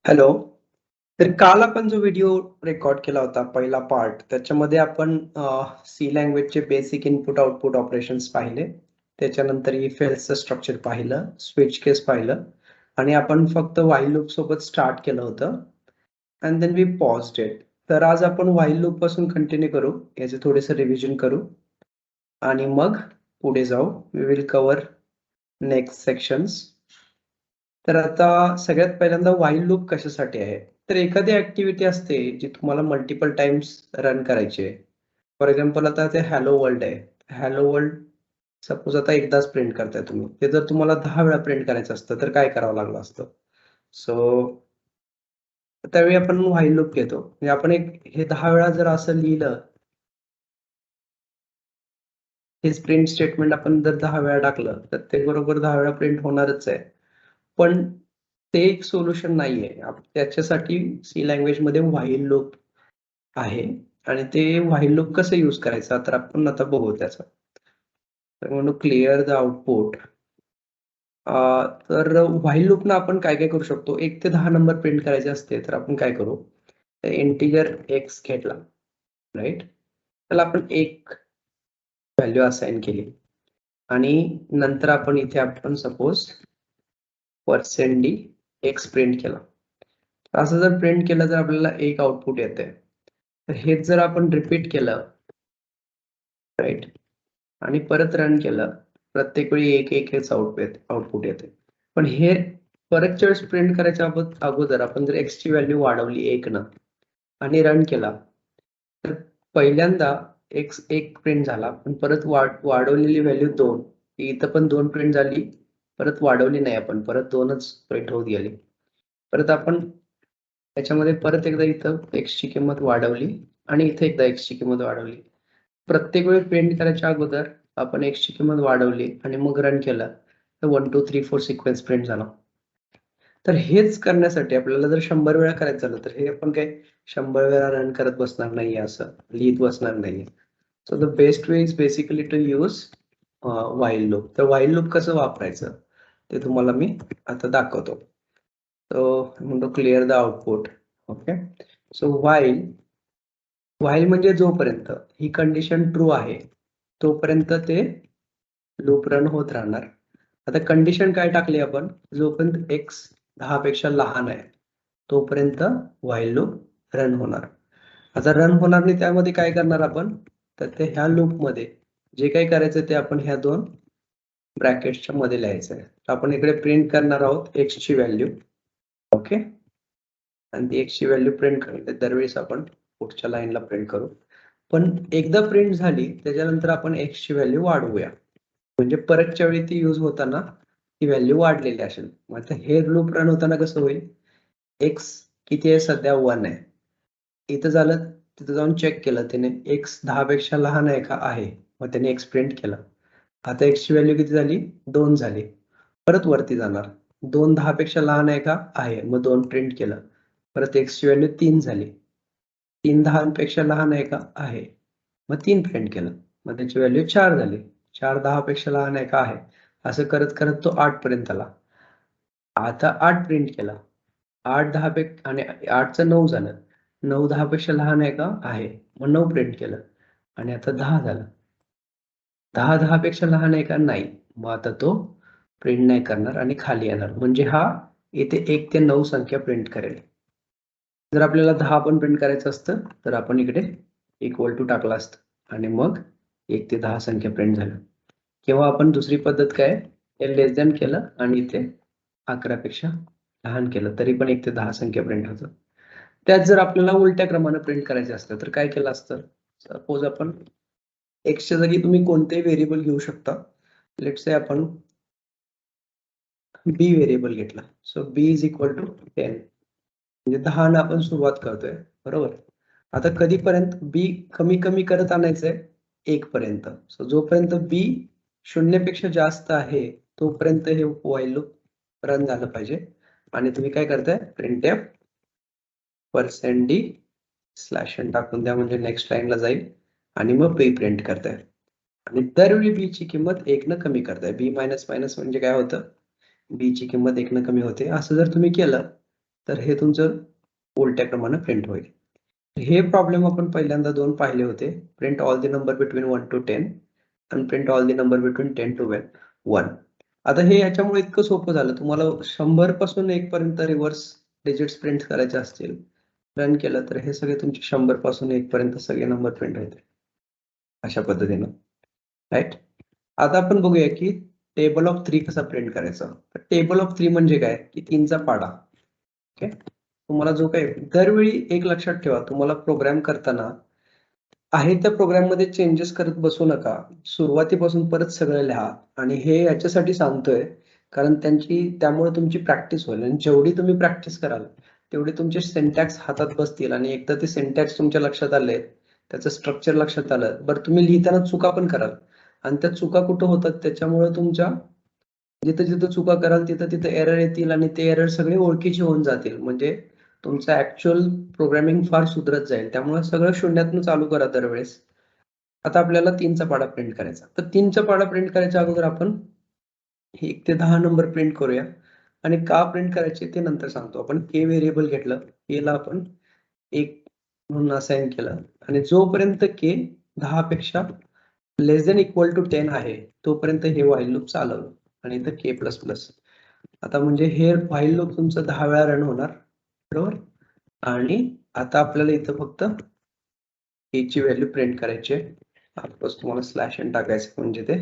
Hello. तर काल आपण जो व्हिडिओ रेकॉर्ड केला होता पहिला पार्ट, त्याच्यामध्ये आपण सी लँग्वेजचे बेसिक इनपुट आउटपुट ऑपरेशन्स पाहिले. त्याच्यानंतर इफ एल्सचं स्ट्रक्चर पाहिलं, स्विच केस पाहिलं आणि आपण फक्त व्हाईल लूप सोबत स्टार्ट केलं होतं and then we paused it. तर आज आपण व्हाईल लूप पासून कंटिन्यू करू, याचे थोडेसे रिव्हिजन करू आणि मग पुढे जाऊ. We will cover next sections. तर आता सगळ्यात पहिल्यांदा व्हाईल लूप कशासाठी आहे? तर एखादी ऍक्टिव्हिटी असते जी तुम्हाला मल्टिपल टाइम्स रन करायची आहे. फॉर एक्झाम्पल आता ते हॅलो वर्ल्ड आहे. हॅलो वर्ल्ड सपोज आता एकदाच प्रिंट करताय तुम्ही. ते जर तुम्हाला 10 वेळा प्रिंट करायचं असतं तर काय करावं लागलं असतं? सो त्यावेळी आपण व्हाईल लूप घेतो. म्हणजे आपण हे 10 वेळा जर असं लिहिलं, हे प्रिंट स्टेटमेंट आपण जर 10 वेळा टाकलं तर ते बरोबर 10 वेळा प्रिंट होणारच आहे. पण ते एक सोल्युशन नाहीये. त्याच्यासाठी सी लँग्वेज मध्ये व्हाईल लूप आहे आणि ते व्हाईल लूप कसं यूज करायचं तर आपण आता बघू त्याचं. तर म्हणून क्लिअर द आउटपुट. तर व्हाईल लूपनं आपण काय काय करू शकतो? 1 ते 10 नंबर प्रिंट करायचे असते तर आपण काय करू? इंटिजर एक्स घेतला, राईट? त्याला आपण एक व्हॅल्यू असाइन केली आणि नंतर आपण सपोज %d एक्स प्रिंट केला. असं जर प्रिंट केलं तर आपल्याला एक आउटपुट येते. तर हेच जर आपण रिपीट केलं, राईट, आणि परत रन केलं, प्रत्येक वेळी एकच आउटपुट येते. पण हे परतच्या वेळेस प्रिंट करायच्या अगोदर आपण जर एक्स ची व्हॅल्यू वाढवली 1 न आणि रन केला तर पहिल्यांदा एक्स 1 प्रिंट झाला, पण परत वाढवलेली व्हॅल्यू 2. इथं पण 2 प्रिंट झाली, परत वाढवली नाही आपण, परत 2च प्रिंट होत गेली. परत आपण त्याच्यामध्ये परत एकदा इथं एक्स ची किंमत वाढवली आणि इथे एकदा एक्स ची किंमत वाढवली. प्रत्येक वेळी प्रिंट करायच्या अगोदर आपण एक्स ची किंमत वाढवली आणि मग रन केलं तर 1 2 3 4 सिक्वेन्स प्रिंट झाला. तर हेच करण्यासाठी आपल्याला जर 100 वेळा करायचं झालं तर हे आपण काय 100 वेळा रन करत बसणार नाहीये, असं लिहित बसणार नाहीये. So the best way is basically to use while loop. तर व्हाईल लूप कसं वापरायचं ते तुम्हाला मी आता दाखवतो. म्हणतो clear the output. Okay. So while म्हणजे जोपर्यंत ही कंडिशन ट्रू आहे तोपर्यंत ते लूप रन होत राहणार. आता कंडिशन काय टाकली आपण? जोपर्यंत एक्स 10 पेक्षा लहान आहे तोपर्यंत व्हाईल लूप रन होणार. आता रन होणार नाही त्यामध्ये काय करणार आपण? तर ते ह्या लूप मध्ये जे काही करायचं ते आपण ह्या 2 ब्रॅकेट्सच्या मध्ये लिहायचं आहे. आपण इकडे प्रिंट करणार आहोत एक्स ची व्हॅल्यू. ओके. आणि ती एक्स ची व्हॅल्यू प्रिंट करायची दरवेळेस आपण पुढच्या लाईनला प्रिंट करू. पण एकदा प्रिंट झाली त्याच्यानंतर आपण एक्स ची व्हॅल्यू वाढवूया, म्हणजे परतच्या वेळी ती यूज होताना ती व्हॅल्यू वाढलेली असेल. मग हे लूप रन होताना कसं होईल? एक्स किती आहे? सध्या 1 आहे. इथं झालं, तिथं जाऊन चेक केलं त्याने, एक्स 10 पेक्षा लहान आहे का? आहे. मग त्याने एक्स प्रिंट केला. आता एक्स ची व्हॅल्यू किती झाली? 2 झाली. परत वरती जाणार, 2 10 पेक्षा लहान आहे का? आहे. मग 2 प्रिंट केलं. परत एक्स ची व्हॅल्यू 3 झाली. 3 10 पेक्षा लहान आहे का? आहे. मग 3 प्रिंट केलं. मग त्याची व्हॅल्यू 4 झाली. 4 10 पेक्षा लहान आहे का? आहे. असं करत करत तो 8 पर्यंत आला. आता 8 प्रिंट केला. 8 10 पेक्षा आणि 8चं 9 झालं. 9 10 पेक्षा लहान आहे का? आहे. मग 9 प्रिंट केलं आणि आता 10 झालं. 10 10 पेक्षा लहान आहे का? नाही. मग आता तो प्रिंट नाही करणार आणि खाली येणार. म्हणजे हा इथे 1 ते 9 संख्या प्रिंट करेल. जर आपल्याला 10 पण प्रिंट करायचं असतं तर आपण इकडे इक्वल टू टाकला असतं आणि मग 1 ते 10 संख्या प्रिंट झाल्या. किंवा आपण दुसरी पद्धत काय, हे लेस दॅन केलं आणि इथे 11 पेक्षा लहान केलं तरी पण 1 ते 10 संख्या प्रिंट होतं. त्यात जर आपल्याला उलट्या क्रमाने प्रिंट करायचं असतं तर काय केलं असतं? सपोज आपण एक्सच्या जागी तुम्ही कोणतेही व्हेरिएबल घेऊ शकता. लेट्स से आपण बी व्हेरिएबल घेतला. So B is equal to 10. म्हणजे 10 ने आपण सुरुवात करतोय, बरोबर? आता कधीपर्यंत बी कमी कमी करत आणायचंय? 1 पर्यंत. सो जोपर्यंत बी 0 पेक्षा जास्त आहे तोपर्यंत हे व्हाईल लूप रन झालं पाहिजे. आणि तुम्ही काय करताय? printf %d स्लॅश n टाकून द्या, म्हणजे नेक्स्ट लाईनला जाईल आणि मग बी प्रिंट करताय. आणि दरवेळी बी ची किंमत 1 न कमी करताय. बी मायनस मायनस म्हणजे काय होतं? बी ची किंमत 1 न कमी होते. असं जर तुम्ही केलं तर हे तुमचं उलट्या क्रमाने प्रिंट होईल. हे प्रॉब्लेम आपण पहिल्यांदा 2 पाहिले होते. Print all the number between 1 to 10 आणि print all the number between 10 to 1. आता हे याच्यामुळे इतकं सोपं झालं. तुम्हाला 100 पासून 1 पर्यंत रिव्हर्स डिजिट्स प्रिंट करायचे असतील, रन केलं तर हे सगळे तुमचे 100 पासून 1 पर्यंत सगळे नंबर प्रिंट होतील. अशा पद्धतीनं, राईट? आता आपण बघूया की टेबल ऑफ 3 कसा प्रिंट करायचा. तर टेबल ऑफ 3 म्हणजे काय की 3चा पाढा. ओके, तुम्हाला जो काही दरवेळी एक लक्षात ठेवा, तुम्हाला प्रोग्राम करताना आहे त्या प्रोग्राम मध्ये चेंजेस करत बसू नका. सुरुवातीपासून परत सगळं लिहा. आणि हे याच्यासाठी सांगतोय कारण त्यामुळे तुमची प्रॅक्टिस होईल आणि जेवढी तुम्ही प्रॅक्टिस कराल तेवढे तुमचे सिंटॅक्स हातात बसतील आणि एकदा ते सिंटॅक्स तुमच्या लक्षात आले, त्याचं स्ट्रक्चर लक्षात आलं, बरं तुम्ही लिहिताना चुका पण कराल आणि त्या चुका कुठं होतात त्याच्यामुळे तुमच्या जिथं जिथं चुका कराल तिथं तिथं एरर येतील आणि ते एरर सगळे ओळखीचे होऊन जातील. म्हणजे तुमचं ऍक्च्युअल प्रोग्रामिंग फार सुधरत जाईल. त्यामुळे सगळं शून्यातून चालू करा दरवेळेस. आता आपल्याला 3चा पाढा प्रिंट करायचा. तर 3चा पाढा प्रिंट करायच्या अगोदर आपण 1 ते 10 नंबर प्रिंट करूया आणि का प्रिंट करायचे ते नंतर सांगतो. आपण के व्हेरिएबल घेतलं, केला आपण 1 म्हणून असाइन केलं आणि जोपर्यंत के 10 पेक्षा लेस दॅन इक्वल टू 10 आहे तोपर्यंत हे व्हाईल लूप चालवलं आणि इथं के प्लस प्लस. आता म्हणजे हे व्हाईल लूप तुमचं 10 वेळा रन होणार, बरोबर? आणि आता आपल्याला इथं फक्त के ची व्हॅल्यू प्रिंट करायची आहे. ऑफकोर्स तुम्हाला स्लॅश एन टाकायचं म्हणजे ते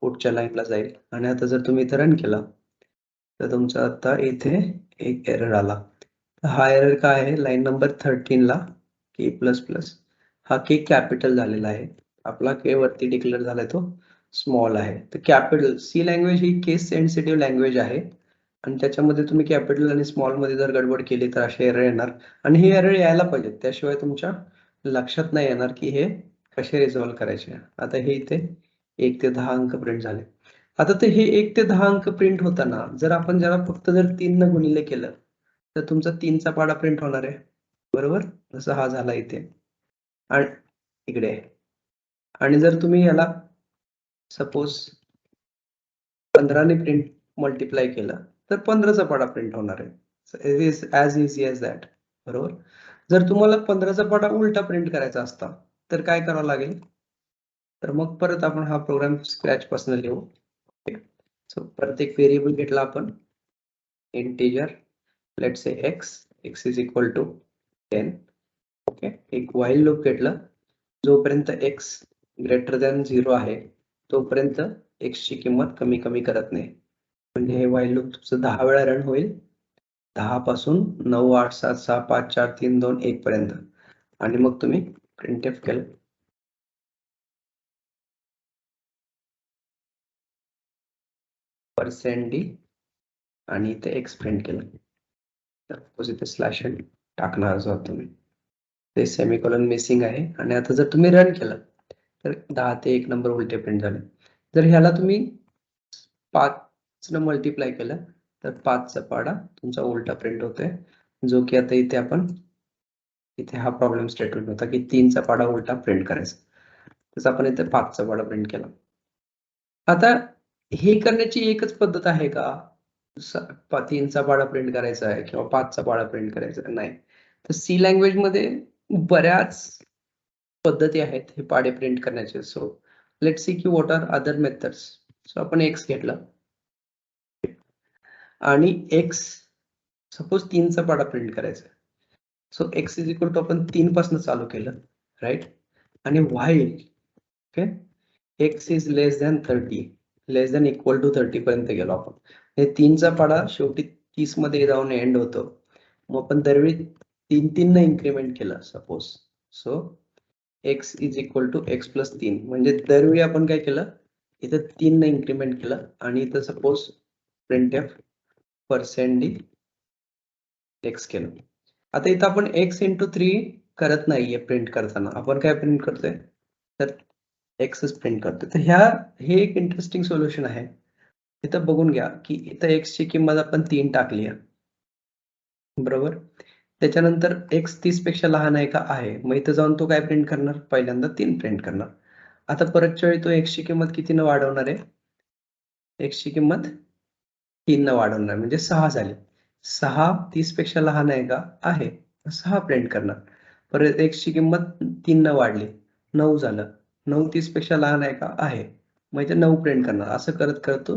पुढच्या लाईनला जाईल. आणि आता जर तुम्ही इथं रन केला तर तुमचा आता इथे एक एरर आला. हा एरर काय आहे? लाईन नंबर 13 ला के प्लस प्लस हा के कॅपिटल झालेला आहे. आपला के वरती डिक्लेअर झालाय तो स्मॉल आहे. तर कॅपिटल सी लँग्वेज ही केस सेन्सिटिव्ह लँग्वेज आहे आणि त्याच्यामध्ये तुम्ही कॅपिटल आणि स्मॉल मध्ये जर गडबड केली तर असे एरर येणार आणि हे एरर यायला पाहिजेत. त्याशिवाय तुमच्या लक्षात नाही येणार की हे कसे रिझॉल्व्ह करायचे. आता हे इथे 1 ते 10 अंक प्रिंट झाले. आता ते हे 1 ते 10 अंक प्रिंट होताना जर आपण ज्याला फक्त जर 3 न गुणिले केलं तर तुमचा 3चा पाढा प्रिंट होणार आहे, बरोबर? जसं हा झाला इथे आणि इकडे. आणि जर तुम्ही याला सपोज 15 ने प्रिंट मल्टिप्लाय केलं तर 15चा पाढा प्रिंट होणार आहे. It is as easy as that, बरोबर? जर तुम्हाला 15चा पाढा उलटा प्रिंट करायचा असता तर काय करावं लागेल? तर मग परत आपण हा प्रोग्राम स्क्रॅच पासून लिहू. सो परत एक व्हेरिएबल घेतला आपण integer, let's say x is equal to 10. Okay, एक व्हाईल लूप घेतलं. जोपर्यंत x ग्रेटर दॅन 0 आहे तोपर्यंत x ची किंमत कमी कमी करत नाही. म्हणजे हे व्हाईल लूप तुमचं 10 वेळा रन होईल. 10 पासून 9, 8, 7, 6, 5, 4, 3, 2, 1 पर्यंत आणि मग तुम्ही प्रिंटएफ केलं. %d आणि इथे x प्रिंट केलं. तर इथे स्लॅश एन टाकणार आहोत तुम्ही. ते सेमीकोलन मिसिंग आहे आणि आता जर तुम्ही रन केलं तर 10 ते 1 नंबर उलटे प्रिंट झाले. जर ह्याला तुम्ही 5 न मल्टिप्लाय केलं तर 5चा पाढा तुमचा उलटा प्रिंट होतोय, जो की आता इथे आपण इथे हा प्रॉब्लेम स्टेटमेंट होता की 3चा पाढा उलटा प्रिंट करायचा. तसं आपण इथे 5चा पाढा प्रिंट केला. आता हे करण्याची एकच पद्धत आहे का? 3चा पाढा प्रिंट करायचा आहे किंवा 5चा पाढा प्रिंट करायचा आहे? नाही. तर सी लँग्वेज मध्ये बऱ्याच पद्धती आहेत हे पाढे प्रिंट करण्याचे. सो लेट्स सी की what are other methods. So आपण x घेतला आणि x सपोज 3चा पाढा प्रिंट करायचा. So x is equal to आपण 3 पासून चालू केलं, राईट? आणि while okay x is less than 30, less than equal to 30 पर्यंत गेलो आपण. हे 3चा पाढा शेवटी 30 मध्ये जाऊन एंड होतो. मग आपण दरवेळी 3 न इन्क्रिमेंट केलं suppose. So x is equal to x plus 3 म्हणजे दरवेळी आपण काय केलं? इथं 3 न इन्क्रिमेंट केलं आणि इथं सपोज प्रिंटएफ %d x केलं. आता इथं आपण x इंटू 3 करत नाहीये प्रिंट करताना. आपण काय प्रिंट करतोय? तर x प्रिंट करतोय. तर हे एक इंटरेस्टिंग सोल्युशन आहे. इथं बघून घ्या की इथं x ची किंमत आपण 3 टाकली आहे, बरोबर? त्याच्यानंतर x 30 पेक्षा लहान आहे का? आहे. मग इथं जाऊन तो काय प्रिंट करणार? पहिल्यांदा 3 प्रिंट करणार. आता परतच्या वेळी तो x ची किंमत कितीनं वाढवणार आहे? x ची किंमत 3 न वाढवणार म्हणजे 6 झाली. 6 30 पेक्षा लहान आहे का? आहे. 6 प्रिंट करणार. परत x ची किंमत 3 न वाढली, 9 झालं. 9 30 पेक्षा लहान आहे का? आहे. म्हणजे 9 प्रिंट करणार. असं करत करत तो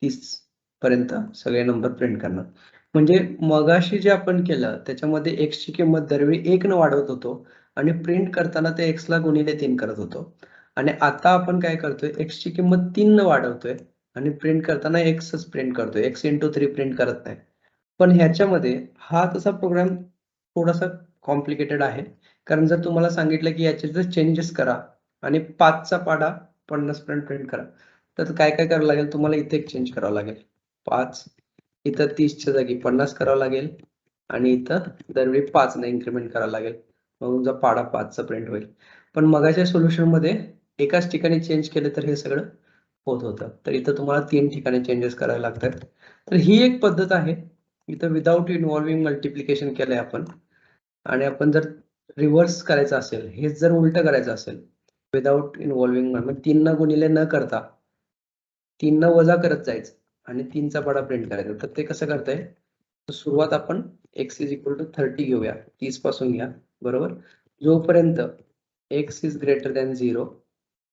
30 पर्यंत सगळे नंबर प्रिंट करणार. म्हणजे मगाशी जे आपण केलं त्याच्यामध्ये x ची किंमत दरवेळी 1 न वाढवत होतो आणि प्रिंट करताना ते x ला गुणिले 3 करत होतो. आणि आता आपण काय करतोय, x ची किंमत 3 न वाढवतोय आणि प्रिंट करताना xच प्रिंट करतोय. x × 3 प्रिंट करत नाही. पण ह्याच्यामध्ये हा तसा प्रोग्राम थोडासा कॉम्प्लिकेटेड आहे. कारण जर तुम्हाला सांगितलं की याचे जर चेंजेस करा आणि 5 चा पाढा 50 पर्यंत प्रिंट करा, तर काय काय करावं लागेल? तुम्हाला इथे एक चेंज करावं लागेल. 5 इथं 30 च्या जागी 50 करावं लागेल आणि इथं दरवेळी 5 ने इन्क्रिमेंट करावं लागेल. मग तुमचा पाढा 5 चा प्रिंट होईल. पण मगाच्या सोल्युशन मध्ये एकाच ठिकाणी चेंज केले तर हे सगळं होत होतं. तर इथं तुम्हाला 3 ठिकाणी चेंजेस करावे लागतात. तर ही एक पद्धत आहे. इथं विदाउट इन्व्हॉल्विंग मल्टिप्लिकेशन केलंय आपण. आणि आपण जर रिव्हर्स करायचं असेल, हेच जर उलटं करायचं असेल विदाउट इन्व्हॉल्विंग, म्हणजे 3 न गुणिले न करता 3 न वजा करत जायचं आणि 3 चा पाढा प्रिंट करायचा. तर ते कसं करताय? सुरुवात आपण x = 30 घेऊया. 30 पासून घ्या. बरोबर? जोपर्यंत x इज ग्रेटर दॅन 0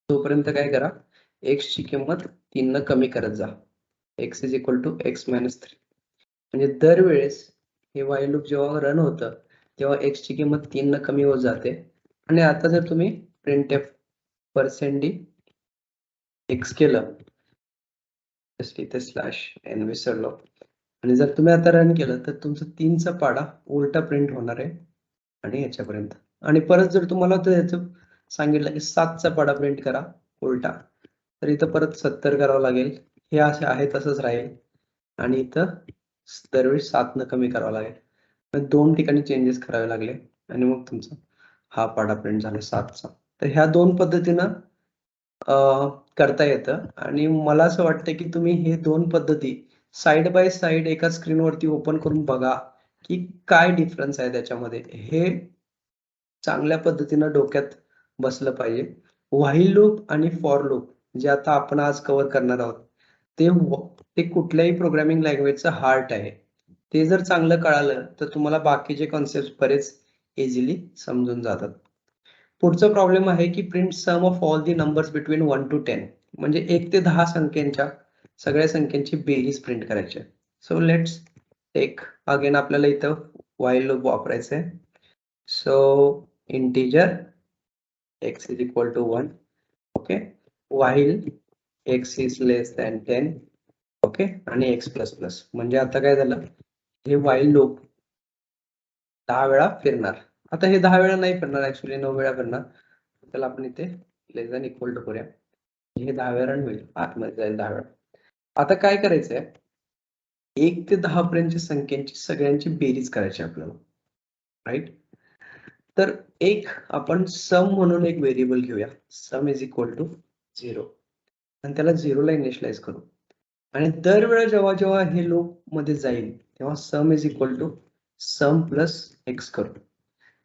तोपर्यंत काय करा? x ची किंमत 3 न कमी करत जा. x = x - 3. म्हणजे दरवेळेस हे व्हाईल लूप जेव्हा रन होतं तेव्हा x ची किंमत 3 न कमी होत जाते. आणि आता जर तुम्ही printf %d x केलं, जस्ट इथे /n विसरलो, आणि जर तुम्ही आता रन केलं तर तुमचं 3 चा पाढा उलटा प्रिंट होणार आहे आणि याच्यापर्यंत. आणि परत जर तुम्हाला याचं सांगितलं की 7 चा पाढा प्रिंट करा उलटा, तर इथं परत 70 करावं लागेल. हे असे आहे तसंच राहील आणि इथं दरवेळी 7 न कमी करावं लागेल. मग 2 ठिकाणी चेंजेस करावे लागले आणि मग तुमचा हा पाढा प्रिंट झाला 7 चा. तर ह्या 2 पद्धतीनं करता येतं. आणि मला असं वाटतं की तुम्ही हे 2 पद्धती साइड बाय साइड एका स्क्रीनवरती ओपन करून बघा की काय डिफरन्स आहे त्याच्यामध्ये. हे चांगल्या पद्धतीनं डोक्यात बसलं पाहिजे. व्हाईल लूप आणि फॉर लूप जे आता आपण आज कव्हर करणार आहोत, ते कुठल्याही प्रोग्रामिंग लँग्वेजचं हार्ट आहे. ते जर चांगलं कळालं तर तुम्हाला बाकीचे कन्सेप्ट बरेच इझिली समजून जातात. पुढचा प्रॉब्लेम आहे की print sum of all the numbers between 1 to 10. म्हणजे 1 ते 10 संख्यांच्या सगळ्या संख्यांची बेरीज प्रिंट करायची आहे. सो लेट्स टेक अगेन आपल्याला इथं व्हाईल लूप वापरायचं आहे. So integer x = 1, okay, while x is less than 10, okay, आणि x++. म्हणजे आता काय झालं, हे while लूप 10 वेळा फिरणार. आता हे 10 वेळा नाही फिरणार, ऍक्च्युली 9 वेळा फिरणार. त्याला आपण इथे लेस दॅन इक्वल टू करूया. हे 10 वेळा रन होईल, आतमध्ये जाईल 10 वेळा. आता काय करायचंय, 1 ते 10 पर्यंतच्या संख्यांची सगळ्यांची बेरीज करायची आपल्याला, राईट? तर एक आपण सम म्हणून एक व्हेरिएबल घेऊया. सम = 0 आणि त्याला 0 ला इनिशियलाइज करू. आणि दरवेळा जेव्हा जेव्हा हे लूप मध्ये जाईल तेव्हा सम = सम प्लस x करू.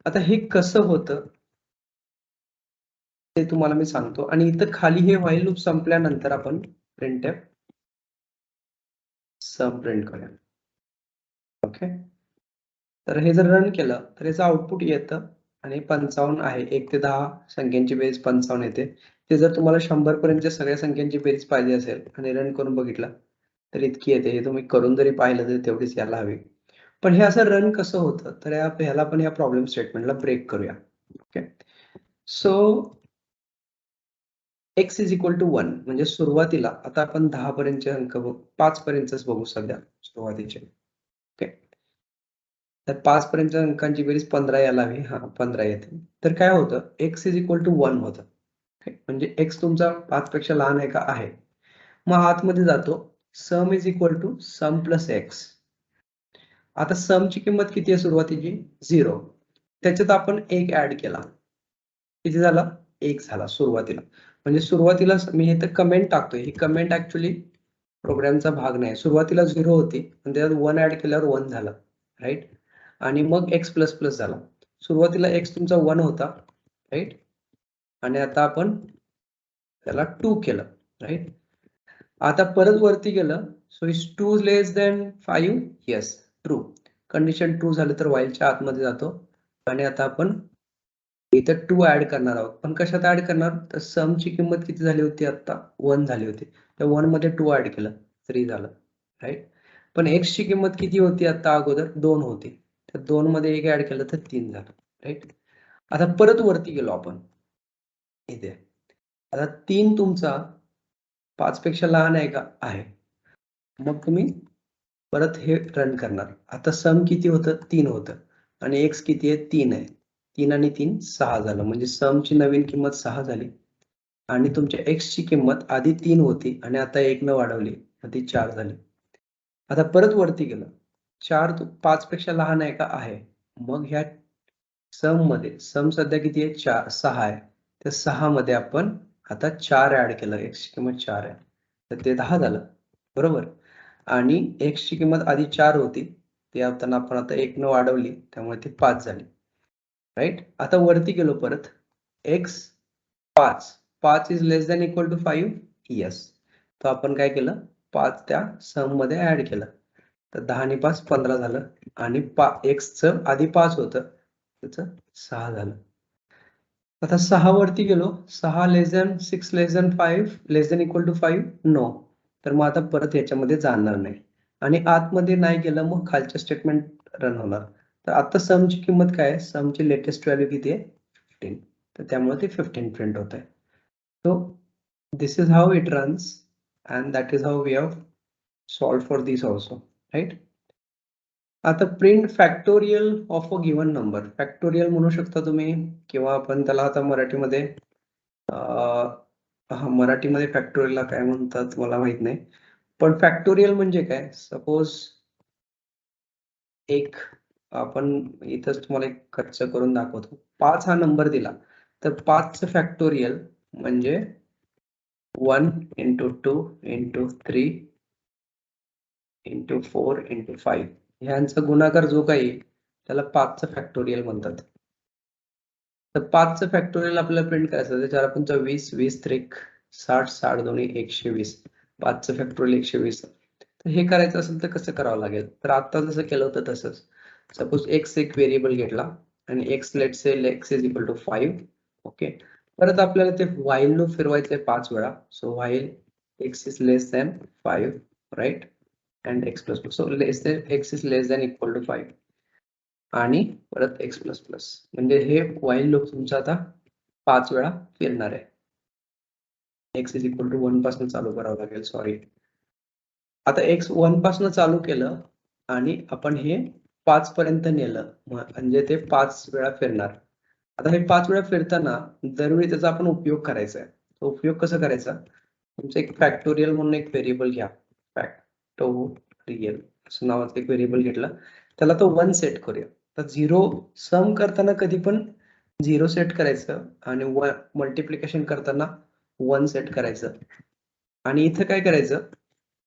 आता हे कसं होतं ते तुम्हाला मी सांगतो. आणि इथं खाली हे व्हाईल लूप संपल्यानंतर आपण printf सम प्रिंट करूया. ओके, तर हे जर रन केलं तर याचं आउटपुट येतं आणि 55 आहे. 1 ते 10 संख्यांची बेरीज 55 येते. ते जर तुम्हाला 100 पर्यंतच्या सगळ्या संख्यांची बेरीज पाहिजे असेल आणि रन करून बघितलं तर इतकी येते. हे तुम्ही करून जरी पाहिलं तरी तेवढीच यायला हवी. पण हे असं रन कसं होतं, तर ह्याला आपण या प्रॉब्लेम स्टेटमेंटला ब्रेक करूया. ओके, सो x = 1 म्हणजे सुरुवातीला आता आपण 10 पर्यंतचे अंक 5 पर्यंतच बघू सध्या सुरुवातीचे. ओके, तर 5 पर्यंतच्या अंकांची बेरीज 15 यायला हवी. हा 15 येते. तर काय होतं, x = 1 होतं. म्हणजे x तुमचा 5 पेक्षा लहान आहे का? आहे. मग आतमध्ये जातो. सम = सम प्लस x. आता समची किंमत किती आहे सुरुवातीची? 0. त्याच्यात आपण 1 ऍड केला. किती झाला? 1 झाला सुरुवातीला. म्हणजे सुरुवातीला मी इथं कमेंट टाकतोय. ही कमेंट ऍक्च्युली प्रोग्रामचा भाग नाही. सुरुवातीला 0 होती आणि त्यात 1 ऍड केल्यावर 1 झालं, राईट? आणि मग x++ झाला. सुरुवातीला x तुमचा 1 होता, राईट? आणि आता आपण त्याला 2 केलं, राईट? आता परत वरती गेलं. So is 2 less than 5? Yes. True. Condition true झालं तर व्हाईलच्या आतमध्ये जातो आणि आता आपण इथं 2 ऍड करणार आहोत. पण कशात ऍड करणार? तर समची किंमत किती झाली होती आता? 1 झाली होती. त्या 1 मध्ये 2 ऍड केलं 3 झालं, राईट? पण x ची किंमत किती होती आता अगोदर? 2 होती. तर 2 मध्ये 1 ऍड केलं तर 3 झालं, राईट? आता परत वरती गेलो आपण इथे. आता 3 तुमचा 5 पेक्षा लहान आहे का? आहे. मग तुम्ही परत हे रन करणार. आता सम किती होतं? 3 होतं आणि x किती आहे? 3 आहे. 3 आणि 3 6 झालं. म्हणजे समची नवीन किंमत 6 झाली आणि तुमच्या x ची किंमत आधी 3 होती आणि आता 1 न वाढवली तर ती 4 झाली. आता परत वरती गेलं. 4 5 पेक्षा लहान आहे का? आहे. मग ह्या सम सध्या किती आहे? 6 आहे. त्या 6 मध्ये आपण आता 4 ऍड केलं. x ची किंमत 4 आहे. तर ते 10 झालं. बरोबर? आणि x ची किंमत आधी 4 होती. ते आपण आता 1 न वाढवली त्यामुळे ती 5 झाली. राईट? आता वरती गेलो परत. x 5 is less than equal to 5? Yes. तर आपण काय केलं? 5 त्या सम मध्ये ऍड केलं. तर 10 आणि 5 15 झालं आणि x चं आधी 5 होतं त्याचं 6 झालं. आता 6 वरती गेलो. 6 less than 6 less than 5 less than equal to 5? No. तर मग आता परत याच्यामध्ये जाणार नाही आणि आतमध्ये नाही गेलं मग खालचं स्टेटमेंट रन होणार. तर आता समची किंमत काय आहे? समची लेटेस्ट व्हॅल्यू किती आहे? 15. तर त्यामुळे ते 15 प्रिंट होत आहे. So this is how it runs and that is how we have solved for this also, right? आता print factorial of a given number. Factorial म्हणू शकता तुम्ही किंवा आपण त्याला आता मराठीमध्ये मराठीमध्ये फॅक्टोरियलला काय म्हणतात मला माहित नाही. पण फॅक्टोरियल म्हणजे काय? सपोज एक आपण इथंच तुम्हाला एक खर्च करून दाखवतो. 5 हा नंबर दिला तर 5चं फॅक्टोरियल म्हणजे 1 into 2 into 3 into 4 into 5 ह्यांचा गुणाकार जो काही येईल त्याला 5चं फॅक्टोरियल म्हणतात. तर 5चं फॅक्टोरियल आपल्याला प्रिंट करायचं. त्याच्यावर आपण 20 20 त्रिक 60 60 दोन्ही 120. 5चं फॅक्टोरियल 120. तर हे करायचं असेल तर कसं करावं लागेल? तर आता जसं केलं होतं तसंच. सपोज x एक व्हेरिएबल घेतला आणि x let's say x is equal to 5. Okay. परत आपल्याला ते व्हाईल लूप फिरवायचंय 5 वेळा. So while x is less than 5, right? And x plus so less than x is less than equal to 5 आणि परत x प्लस प्लस. म्हणजे हे while loop तुमचं आता 5 वेळा फिरणार आहे. x इज इक्वल टू 1 पासून चालू करावं लागेल. सॉरी. आता x 1 पासून चालू केलं आणि आपण हे 5 पर्यंत नेलं म्हणजे ते 5 वेळा फिरणार. आता हे 5 वेळा फिरताना दरवेळी त्याचा आपण उपयोग करायचा आहे. तो उपयोग कसा करायचा? तुमचं एक फॅक्टोरियल म्हणून एक व्हेरिएबल घ्या. फॅक्टोरियल असं नावाचं एक व्हेरिएबल घेतलं. त्याला तो 1 सेट करूया. तर 0 सम करताना कधी पण 0 सेट करायचं आणि मल्टिप्लिकेशन करताना 1 सेट करायचं. आणि इथं काय करायचं?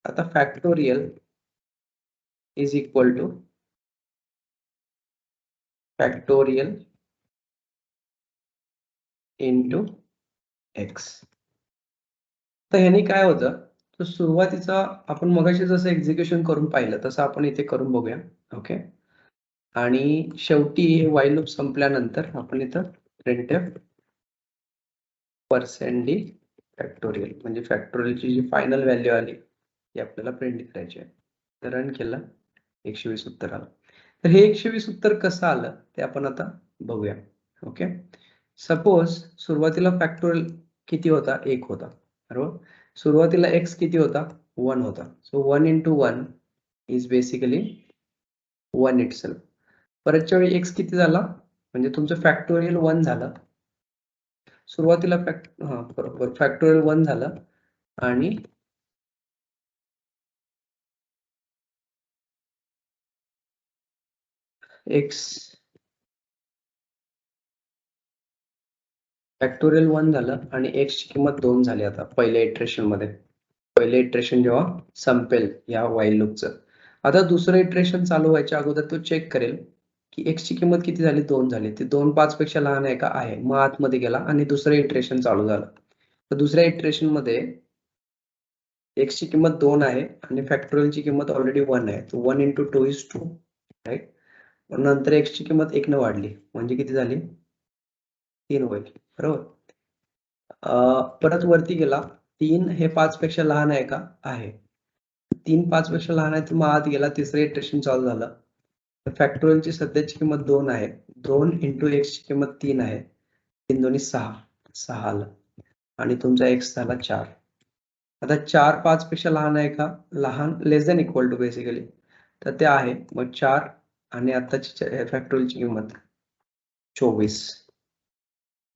आता factorial is equal to factorial into x. तर ह्याने काय होतं? तर सुरुवातीचा आपण मगाशी जसं एक्झिक्युशन करून पाहिलं तसं आपण इथे करून बघूया. ओके. आणि शेवटी हे व्हाईल लूप संपल्यानंतर आपण इथं printf %d फॅक्टोरियल म्हणजे फॅक्टोरियलची जी फायनल व्हॅल्यू आली ती आपल्याला प्रिंट करायची आहे. तर रन केलं 120 उत्तर आलं. तर हे 120 उत्तर कसं आलं ते आपण आता बघूया. ओके. सपोज सुरुवातीला फॅक्टोरियल किती होता? 1 होता. बरोबर? सुरुवातीला x किती होता? 1 होता. So 1 into 1 is basically 1 itself. परतच्या वेळी x किती झाला? म्हणजे तुमचं फॅक्टोरियल 1 झालं. सुरुवातीला बरोबर फॅक्टोरियल 1 झालं आणि x फॅक्टोरियल 1 झालं आणि x ची किंमत 2 झाली आता पहिल्या इटरेशन मध्ये. पहिलं इटरेशन जेव्हा संपेल या व्हाईल लूपचं. आता दुसरं इटरेशन चालू व्हायच्या अगोदर तो चेक करेल की x ची किंमत किती झाली? 2 झाली. ती 2 5 पेक्षा लहान आहे का? आहे. मग आतमध्ये गेला आणि दुसरं इटरेशन चालू झालं. तर दुसऱ्या इटरेशन मध्ये x ची किंमत 2 आहे आणि फॅक्टोरियलची किंमत ऑलरेडी 1 आहे. 1 into 2 is 2. राईट. नंतर x ची किंमत 1 न वाढली म्हणजे किती झाली 3 होईल. बरोबर. परत वरती गेला 3 हे 5 पेक्षा लहान आहे का? आहे. 3 5 पेक्षा लहान आहे तर मग आत गेला तिसरं इटरेशन चालू झालं. फॅक्टोरियलची सध्याची किंमत 2 आहे. 2 इंटू x ची किंमत 3 आहे. 3 दोन्ही 6 आलं आणि तुमचा x झाला 4. आता 4 5 पेक्षा लहान आहे का? लहान लेस दॅन इक्वल टू बेसिकली. तर ते आहे. मग 4 आणि आताची फॅक्टोरियलची किंमत 24.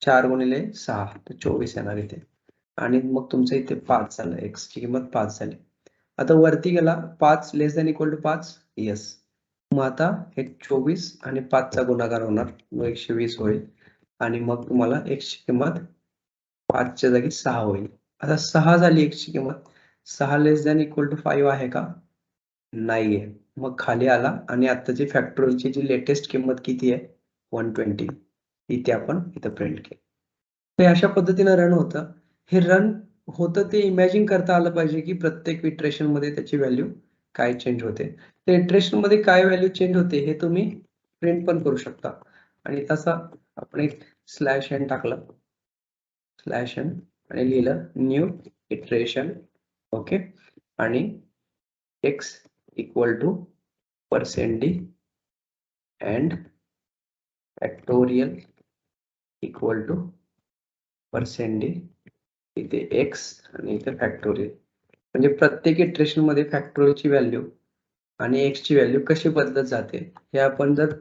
4 गुणिले 6 तर 24 येणार इथे. आणि मग तुमचं इथे 5 झालं. x ची किंमत 5 झाली. आता वरती गेला 5 less than equal to 5. Yes. मग आता हे 24 आणि 5 चा गुणाकार होणार. मग 120 होईल. आणि मग तुम्हाला x ची किंमत 5 च्या जागी 6 होईल. आता 6 झाली x ची किंमत. 6 लेस दॅन इक्वल टू 5 आहे का? नाहीये. मग खाली आला आणि आताची फॅक्टोरियलची जी लेटेस्ट किंमत किती आहे? 120. इथे आपण इथं प्रिंट केलं. हे अशा पद्धतीने रन होतं. हे रन होतं ते इमॅजिन करता आलं पाहिजे की प्रत्येक इटरेशन मध्ये त्याची व्हॅल्यू काय चेंज होते. त्या इटरेशन मध्ये काय व्हॅल्यू चेंज होते हे तुम्ही प्रिंट पण करू शकता. आणि तसा आपण एक स्लॅश एन टाकलं. स्लॅश एन आणि लिहिलं न्यू इटरेशन. ओके. आणि x equal to %d and factorial equal to %d. इथे x आणि इथे फॅक्टोरियल. म्हणजे प्रत्येक इटरेशन मध्ये फॅक्टोरियलची व्हॅल्यू आणि x ची व्हॅल्यू कशी बदलत जाते हे आपण जर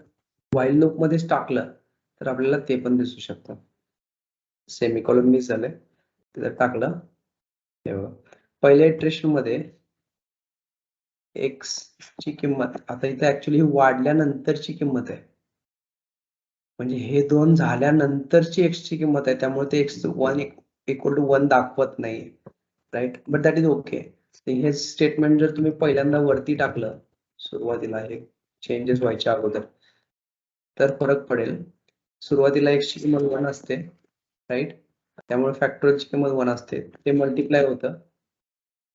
व्हाईल लूप मध्येच टाकलं तर आपल्याला ते पण दिसू शकतं. सेमीकोलन मिस झालंय. जर टाकलं तेव्हा पहिल्या इटरेशन मध्ये x ची किंमत आता इथे ऍक्च्युली वाढल्यानंतरची किंमत आहे. म्हणजे हे 2 झाल्यानंतरची x ची किंमत आहे. त्यामुळे ते x 1 इक्वल टू 1 दाखवत नाही. Right. But that is okay. हे स्टेटमेंट जर तुम्ही पहिल्यांदा वरती टाकलं सुरुवातीला हे चेंजेस व्हायच्या अगोदर तर फरक पडेल. सुरुवातीला x ची किंमत 1 असते. राईट. त्यामुळे फॅक्टोरियलची किंमत 1 असते. ते मल्टिप्लाय होतं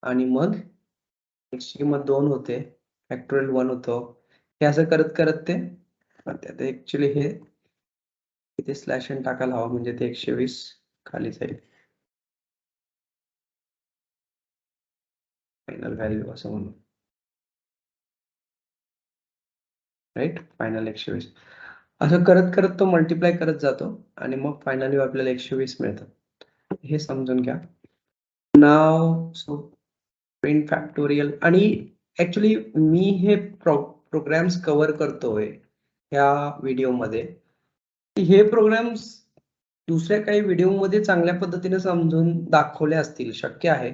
आणि मग x ची किंमत 2 होते. फॅक्टोरियल 1 होतं. हे असं करत करत ते ऍक्च्युली हे इथे स्लॅश एन टाकायला हवा म्हणजे ते 120 खाली जाईल. फायनल व्हॅल्यू असं म्हणून. राईट. फायनल 120. असं करत करत तो मल्टिप्लाय करत जातो आणि मग फायनली आपल्याला 120 मिळतं. हे समजून घ्या. नाव सो प्रिंट फॅक्टोरियल आणि ऍक्च्युली मी हे प्रोग्राम्स कव्हर करतोय ह्या व्हिडिओमध्ये. हे प्रोग्राम्स दुसऱ्या काही व्हिडिओमध्ये चांगल्या पद्धतीने समजून दाखवले असतील शक्य आहे.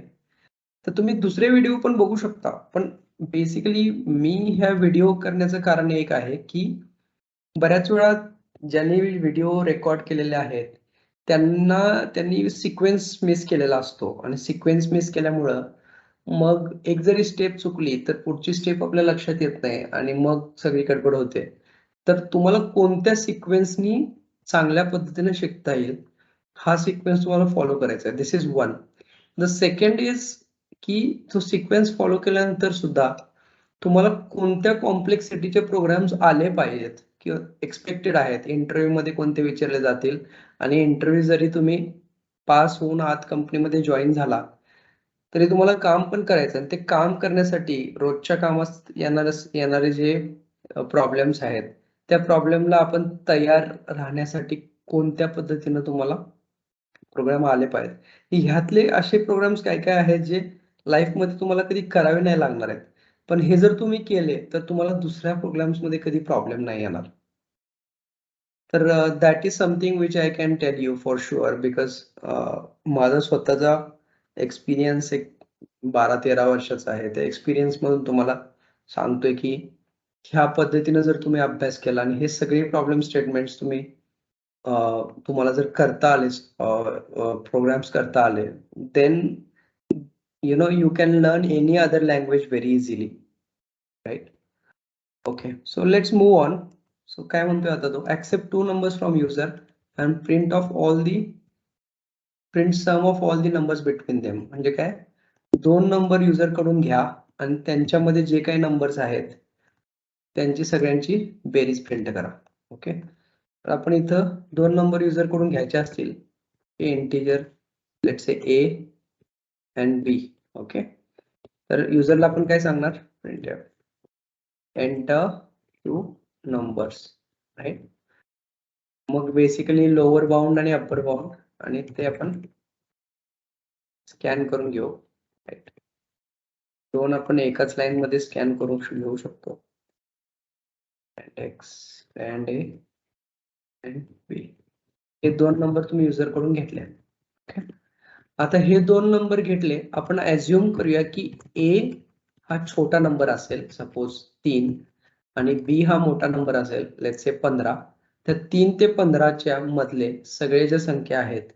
तर तुम्ही दुसरे व्हिडिओ पण बघू शकता. पण बेसिकली मी ह्या व्हिडिओ करण्याचं कारण एक आहे की बऱ्याच वेळा ज्यांनी व्हिडिओ रेकॉर्ड केलेले आहेत त्यांनी सिक्वेन्स मिस केलेला असतो आणि सिक्वेन्स मिस केल्यामुळं मग एक जरी स्टेप चुकली तर पुढची स्टेप आपल्या लक्षात येत नाही आणि मग सगळी गडबड होते. तर तुम्हाला कोणत्या सिक्वेन्सनी चांगल्या पद्धतीने शिकता येईल हा सिक्वेन्स तुम्हाला फॉलो करायचा आहे. This is one. The second is की तो सिक्वेन्स फॉलो केल्यानंतर सुद्धा तुम्हाला कोणत्या कॉम्प्लेक्सिटीचे प्रोग्राम्स आले पाहिजेत किंवा एक्सपेक्टेड आहेत. इंटरव्ह्यू मध्ये कोणते विचारले जातील आणि इंटरव्ह्यू जरी तुम्ही पास होऊन आत कंपनीमध्ये जॉईन झाला तरी तुम्हाला काम पण करायचं आणि ते काम करण्यासाठी रोजच्या कामात येणारे जे प्रॉब्लेम्स आहेत त्या प्रॉब्लेमला आपण तयार राहण्यासाठी कोणत्या पद्धतीने तुम्हाला प्रोग्राम आले पाहिजेत. ह्यातले असे प्रोग्राम्स काय काय आहेत जे लाईफ मध्ये तुम्हाला कधी करावे नाही लागणार आहेत. पण हे जर तुम्ही केले तर तुम्हाला दुसऱ्या प्रोग्राम्स मध्ये कधी प्रॉब्लेम नाही येणार. तर that is something which I can tell you for sure because माझा स्वतःचा एक्सपिरियन्स एक 12-13 वर्षाचा आहे. त्या एक्सपिरियन्स मधून तुम्हाला सांगतोय की ह्या पद्धतीने जर तुम्ही अभ्यास केला आणि हे सगळे प्रॉब्लेम स्टेटमेंट्स तुम्हाला जर करता आले प्रोग्राम्स करता आले then you can learn any other language very easily, right? Okay, so let's move on. So काय म्हणतोय आता तो accept 2 numbers from user and print sum of all the numbers between them. म्हणजे काय 2 नंबर युजर कडून घ्या आणि त्यांच्यामध्ये जे काही नंबर्स आहेत त्यांची सगळ्यांची बेरीज प्रिंट करा. ओके, तर आपण इथं 2 नंबर युजर कडून घ्यायचे असतील, integer let's say A and B. Okay, तर युजरला आपण काय सांगणार, प्रिंट एंटर 2 नंबर्स, राईट. मग बेसिकली लोअर बाउंड आणि अप्पर बाउंड, आणि ते आपण स्कॅन करून घेऊ, राईट. दोन आपण एकाच लाईन मध्ये स्कॅन करून घेऊ शकतो, एक्स अँड ए अँड बी. हे 2 नंबर तुम्ही युजर कडून घेतले. ओके, आता हे 2 नंबर घेतले, आपण ऍज्युम करूया की ए हा छोटा नंबर असेल, सपोज 3, आणि बी हा मोठा नंबर असेल, लेट्स से 15. तर 3 ते 15च्या मधले सगळे ज्या संख्या आहेत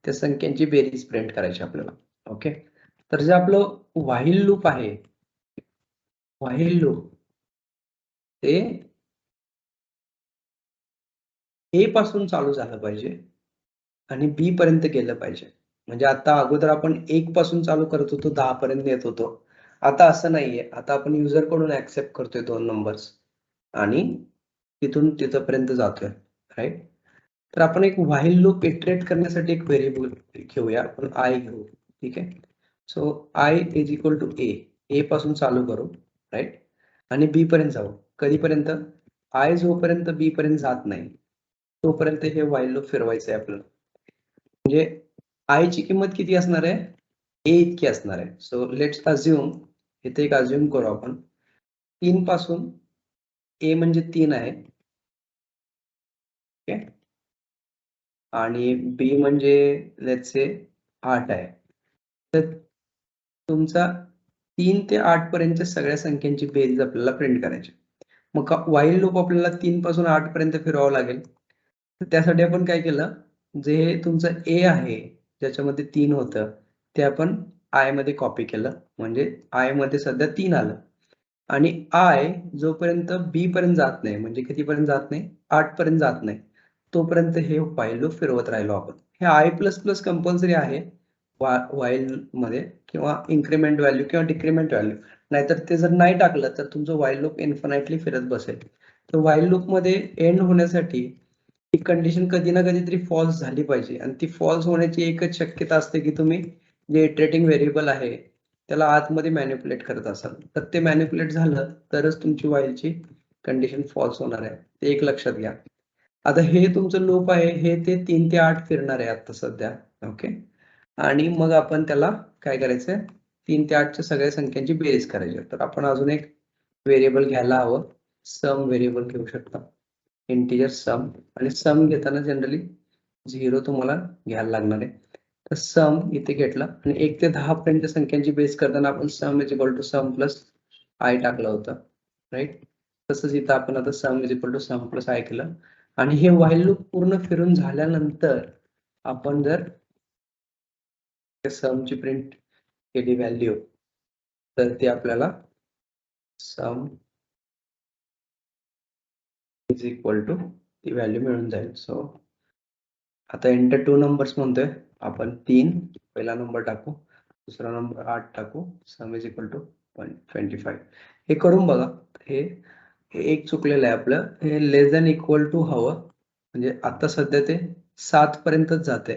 त्या संख्यांची बेरीज प्रिंट करायची आपल्याला. ओके, तर जे आपलं व्हाईल लूप आहे, व्हाईल लूप ते ए पासून चालू झालं पाहिजे आणि बी पर्यंत गेलं पाहिजे. म्हणजे आता अगोदर आपण 1 पासून चालू करत होतो, 10 पर्यंत येत होतो. आता असं नाहीये, आता आपण युजर कडून ऍक्सेप्ट करतोय 2 नंबर्स आणि तिथून तिथपर्यंत जातोय, राईट. तर आपण एक व्हाईल लूप इटरेट करण्यासाठी एक व्हेरिएबल घेऊया, आपण आय घेऊ. ठीक आहे, so I is equal to A पासून चालू करू, राईट, आणि बी पर्यंत जाऊ. कधीपर्यंत, आय जोपर्यंत बी पर्यंत जात नाही तोपर्यंत हे व्हाईल लूप फिरवायचं आहे आपल्याला. म्हणजे आय ची किंमत किती असणार आहे, ए इतकी असणार आहे. सो लेट्स अज्युम, इथे एक अज्युम करू आपण, 3 पासून ए म्हणजे 3 आहे, ओके, आणि बी म्हणजे लेट्स से 8 आहे. तर तुमचा 3 ते 8 पर्यंतच्या सगळ्या संख्यांची बेरीज आपल्याला प्रिंट करायची. मग व्हाईल लूप आपल्याला 3 पासून 8 पर्यंत फिरवावं लागेल. तर त्यासाठी आपण काय केलं, जे तुमचं ए आहे ज्याच्यामध्ये 3 होतं ते आपण आय मध्ये कॉपी केलं, म्हणजे आय मध्ये सध्या 3 आलं, आणि आय जोपर्यंत बी पर्यंत जात नाही, म्हणजे कितीपर्यंत जात नाही, 8 पर्यंत जात नाही, तोपर्यंत हे व्हाईल लूप फिरवत राहिलो आपण. हे आय प्लस प्लस कंपल्सरी आहे व्हाईल मध्ये, किंवा इन्क्रीमेंट व्हॅल्यू किंवा डिक्रीमेंट व्हॅल्यू. नाहीतर ते जर नाही टाकलं तर तुमचं व्हाईल लूप इन्फिनाइटली फिरत बसेल. तर व्हाईल लूप मध्ये एंड होण्यासाठी ही कंडिशन कधी ना कधीतरी फॉल्स झाली पाहिजे, आणि ती फॉल्स होण्याची एकच शक्यता असते की तुम्ही जे इटरेटिंग व्हेरिएबल आहे त्याला आतमध्ये मॅनिप्युलेट करत असाल. तर ते मॅनिप्युलेट झालं तरच तुमची व्हाईलची कंडिशन फॉल्स होणार आहे, ते एक लक्षात घ्या. आता हे तुमचं लूप आहे, हे ते 3 ते 8 फिरणार आहे आता सध्या. ओके, आणि मग आपण त्याला काय करायचंय, 3 ते 8च्या सगळ्या संख्यांची बेरीज करायची. तर आपण अजून एक व्हेरिएबल घ्यायला हवं, सम व्हेरिएबल घेऊ शकता, इंटिजर सम. आणि सम घेताना जनरली 0 तुम्हाला घ्यायला लागणार आहे. तर सम इथे घेतला, आणि 1 ते 10 पर्यंत संख्यांची बेस करताना आपण sum is equal to sum plus I टाकलं होतं, राईट. तसंच इथं आपण आता sum is equal to sum plus I केलं, आणि हे व्हाईल लूप पूर्ण फिरून झाल्यानंतर आपण जर समची प्रिंट केली व्हॅल्यू, तर ते आपल्याला सम इज इक्वल टू ती व्हॅल्यू मिळून जाईल. सो आता एंटर 2 नंबर्स म्हणतोय आपण, 3 पहिला नंबर टाकू, दुसरा नंबर 8 टाकू, सम इज इक्वल टू 25. हे करून बघा. हे एक चुकलेलं आहे आपलं, हे लेस दॅन इक्वल टू हवं, म्हणजे आता सध्या ते 7 पर्यंतच जाते.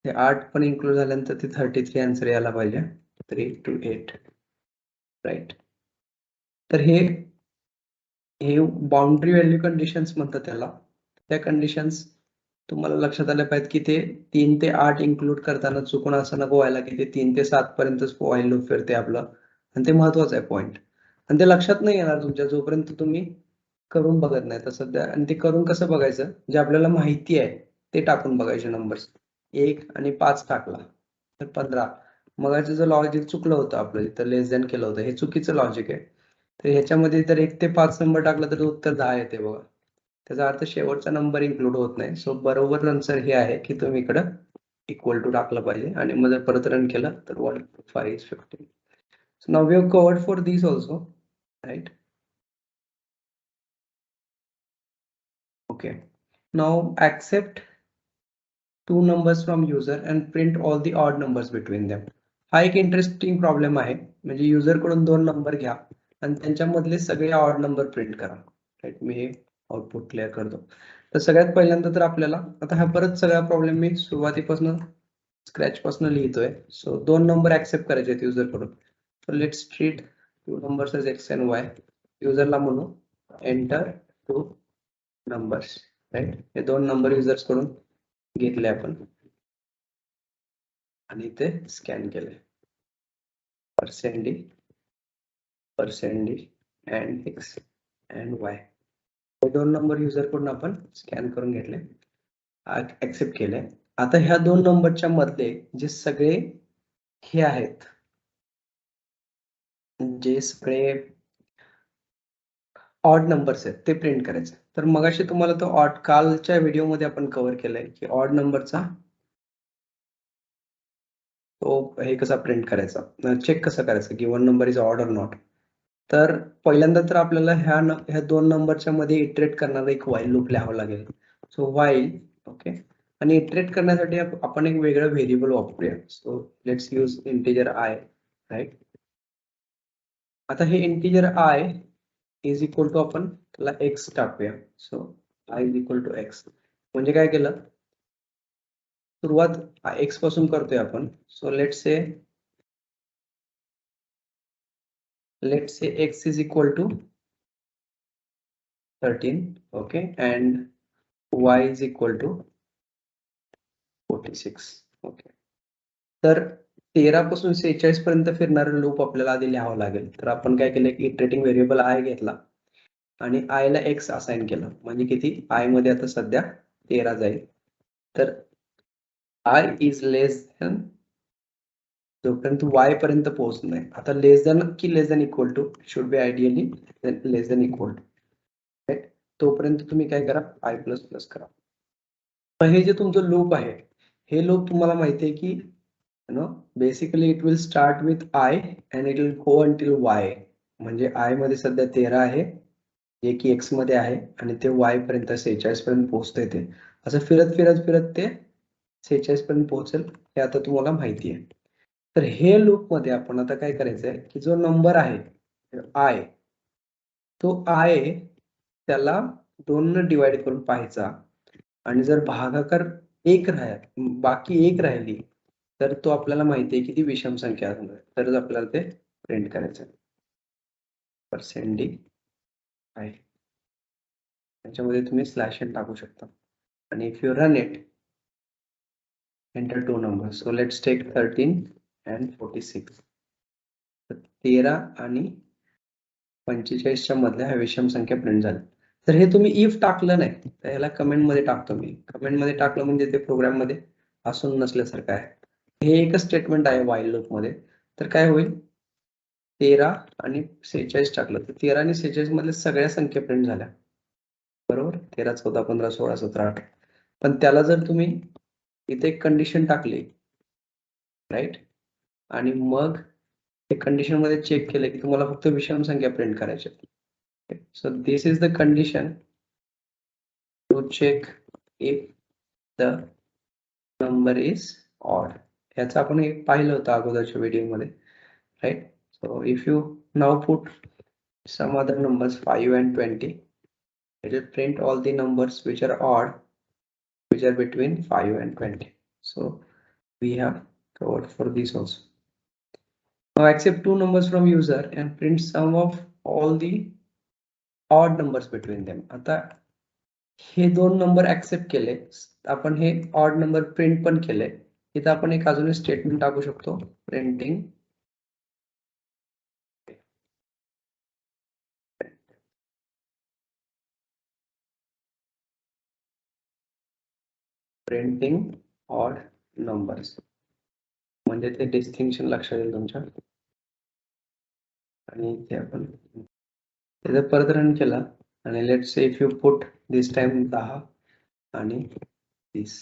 ते 8 पण इन्क्लूड झाल्यानंतर ते 33 आन्सर यायला पाहिजे, 3 to 8, राईट. तर हे बाउंड्री व्हॅल्यू कंडिशन्स म्हणतात त्याला. त्या कंडिशन्स तुम्हाला लक्षात आल्या पाहिजेत की ते 3 ते 8 इन्क्लूड करताना चुकून असं नको व्हायला की ते 3 ते 7 पर्यंतच व्हाईल लूप फिरते आपलं, आणि ते महत्वाचं आहे पॉइंट. आणि ते लक्षात नाही येणार तुमच्या जोपर्यंत तुम्ही करून बघत नाही. तर सध्या, आणि ते करून कसं बघायचं, जे आपल्याला माहिती आहे ते टाकून बघायचे नंबर्स. 1 आणि 5 टाकला तर 15. मगाचं जे लॉजिक चुकलं होतं आपलं, इथं लेस दॅन केलं होतं, हे चुकीचं लॉजिक आहे. तर ह्याच्यामध्ये जर 1 ते 5 नंबर टाकला तर उत्तर 10 येते बघा. त्याचा अर्थ शेवटचा नंबर इन्क्लूड होत नाही. सो बरोबर आन्सर हे आहे की तुम्ही इकडं इक्वल टू टाकलं पाहिजे, आणि मग जर परत रन केलं तर 1 to 5 is 15. So now we have covered for these also, right? Okay. Now accept 2 numbers from user and print all the odd numbers between them. हा एक इंटरेस्टिंग प्रॉब्लेम आहे, म्हणजे युजर कडून 2 नंबर घ्या आणि त्यांच्यामधले सगळे ऑड नंबर प्रिंट करा. Right, मी हे आउटपुट क्लिअर करतो. तर सगळ्यात पहिल्यांदा तर आपल्याला आता हा परत सगळा प्रॉब्लेम मी सुरुवातीपासून स्क्रॅच पासून लिहितोय. सो 2 नंबर ऍक्सेप्ट करायचे आहेत युजर कडून. So let's treat 2 numbers as x and y. युजरला म्हणू एंटर 2 नंबर्स. राईट, हे 2 नंबर युजर्स कडून घेतले आपण आणि ते स्कॅन केले. %d and x and y. हे 2 नंबर युजर कडून आपण स्कॅन करून घेतले, ऍक्सेप्ट केले. आता ह्या 2 नंबरच्या मधले जे सगळे हे आहेत, जे सगळे ऑड नंबर्स आहेत ते प्रिंट करायचे. तर मगाशी तुम्हाला तो ऑड कालच्या व्हिडिओमध्ये आपण कव्हर केलंय की ऑड नंबरचा तो हे कसा प्रिंट करायचा, चेक कसं करायचं की one number is odd or not. तर पहिल्यांदा तर आपल्याला ह्या 2 नंबरच्या मध्ये इटरेट करणारा एक व्हाईल लूप लिहावं लागेल. सो व्हाईल, ओके, आणि इटरेट करण्यासाठी आपण एक वेगळं व्हेरिएबल वापरूया. So let's use integer I. Right, आता हे integer I is equal to आपण त्याला एक्स टाकूया. So I is equal to x म्हणजे काय केलं, सुरुवात एक्स पासून करतोय आपण. So let's say x is equal to 13, okay, and y is equal to 46, okay. तर 13 पासून 46 पर्यंत फिरणारं लूप आपल्याला आधी लिहावं लागेल. तर आपण काय केलं की इटरेटिंग व्हेरिएबल आय घेतला आणि आय ला x असाइन केलं. म्हणजे किती, आय मध्ये आता सध्या 13 जाईल. तर आय इज लेस दॅन, जोपर्यंत y पर्यंत पोहोचत नाही. आता लेस दॅन की less than equal to, should be ideally less than equal to. Right, तोपर्यंत तुम्ही काय करा, आय प्लस प्लस करा. हे जे तुमचं लूप आहे, हे लूप तुम्हाला माहिती आहे की basically it will start with I and it will go until Y. म्हणजे आय मध्ये सध्या 13 आहे, जे की एक्स मध्ये आहे, आणि ते वाय पर्यंत 46 पर्यंत पोहोचतंय. ते असं फिरत फिरत फिरत ते 46 पर्यंत पोहोचेल, हे आता तुम्हाला माहिती आहे. तर हे लूप मध्ये आपण आता काय करायचंय की जो नंबर आहे आय, तो आय त्याला 2 ने डिवाइड करून पाहायचा, आणि जर भागाकार बाकी एक राहिली तर तो आपल्याला माहिती आहे की ती विषम संख्या असणार, तरच आपल्याला ते प्रिंट करायचं आहे. %d आहे, त्याच्यामध्ये तुम्ही स्लॅश एन टाकू शकता. आणि if you run it, enter 2 numbers. So let's take 13 and 46. 13 आणि 45च्या मधल्या ह्या विषम संख्या प्रिंट झाल्या. तर हे तुम्ही इफ टाकलं नाही तर ह्याला कमेंट मध्ये टाकतो मी. कमेंट मध्ये टाकलं म्हणजे ते प्रोग्राम मध्ये असून नसल्यासारखं आहे. हे एकच स्टेटमेंट आहे व्हाईल लूप मध्ये. तर काय होईल, 13 आणि 46 टाकलं तर 13 आणि 46 मधल्या सगळ्या संख्या प्रिंट झाल्या, बरोबर. 13, 14, 15, 16, 17, 18. पण त्याला जर तुम्ही इथे एक कंडिशन टाकली, राईट, आणि मग ते कंडिशन मध्ये चेक केलं की तुम्हाला फक्त विषम संख्या प्रिंट करायच्या. So this is the condition to check if the number is odd. याचं आपण एक पाहिलं होतं अगोदरच्या व्हिडिओमध्ये, right. So if you now put some other numbers 5 and 20, it will print all the numbers which are odd, which are between 5 and 20. So we have covered for these also. Now accept 2 numbers from user and print sum of all the odd numbers between them. आता हे 2 number accept केले, आपण हे odd number print पण केले. इथं आपण एक अजून स्टेटमेंट टाकू शकतो, प्रिंटिंग ऑड नंबर्स. म्हणजे ते डिस्टिंक्शन लक्षात येईल तुमच्या. आणि इथे आपण त्याचा परत रन केला आणि let's say if you put this time 10 आणि 30,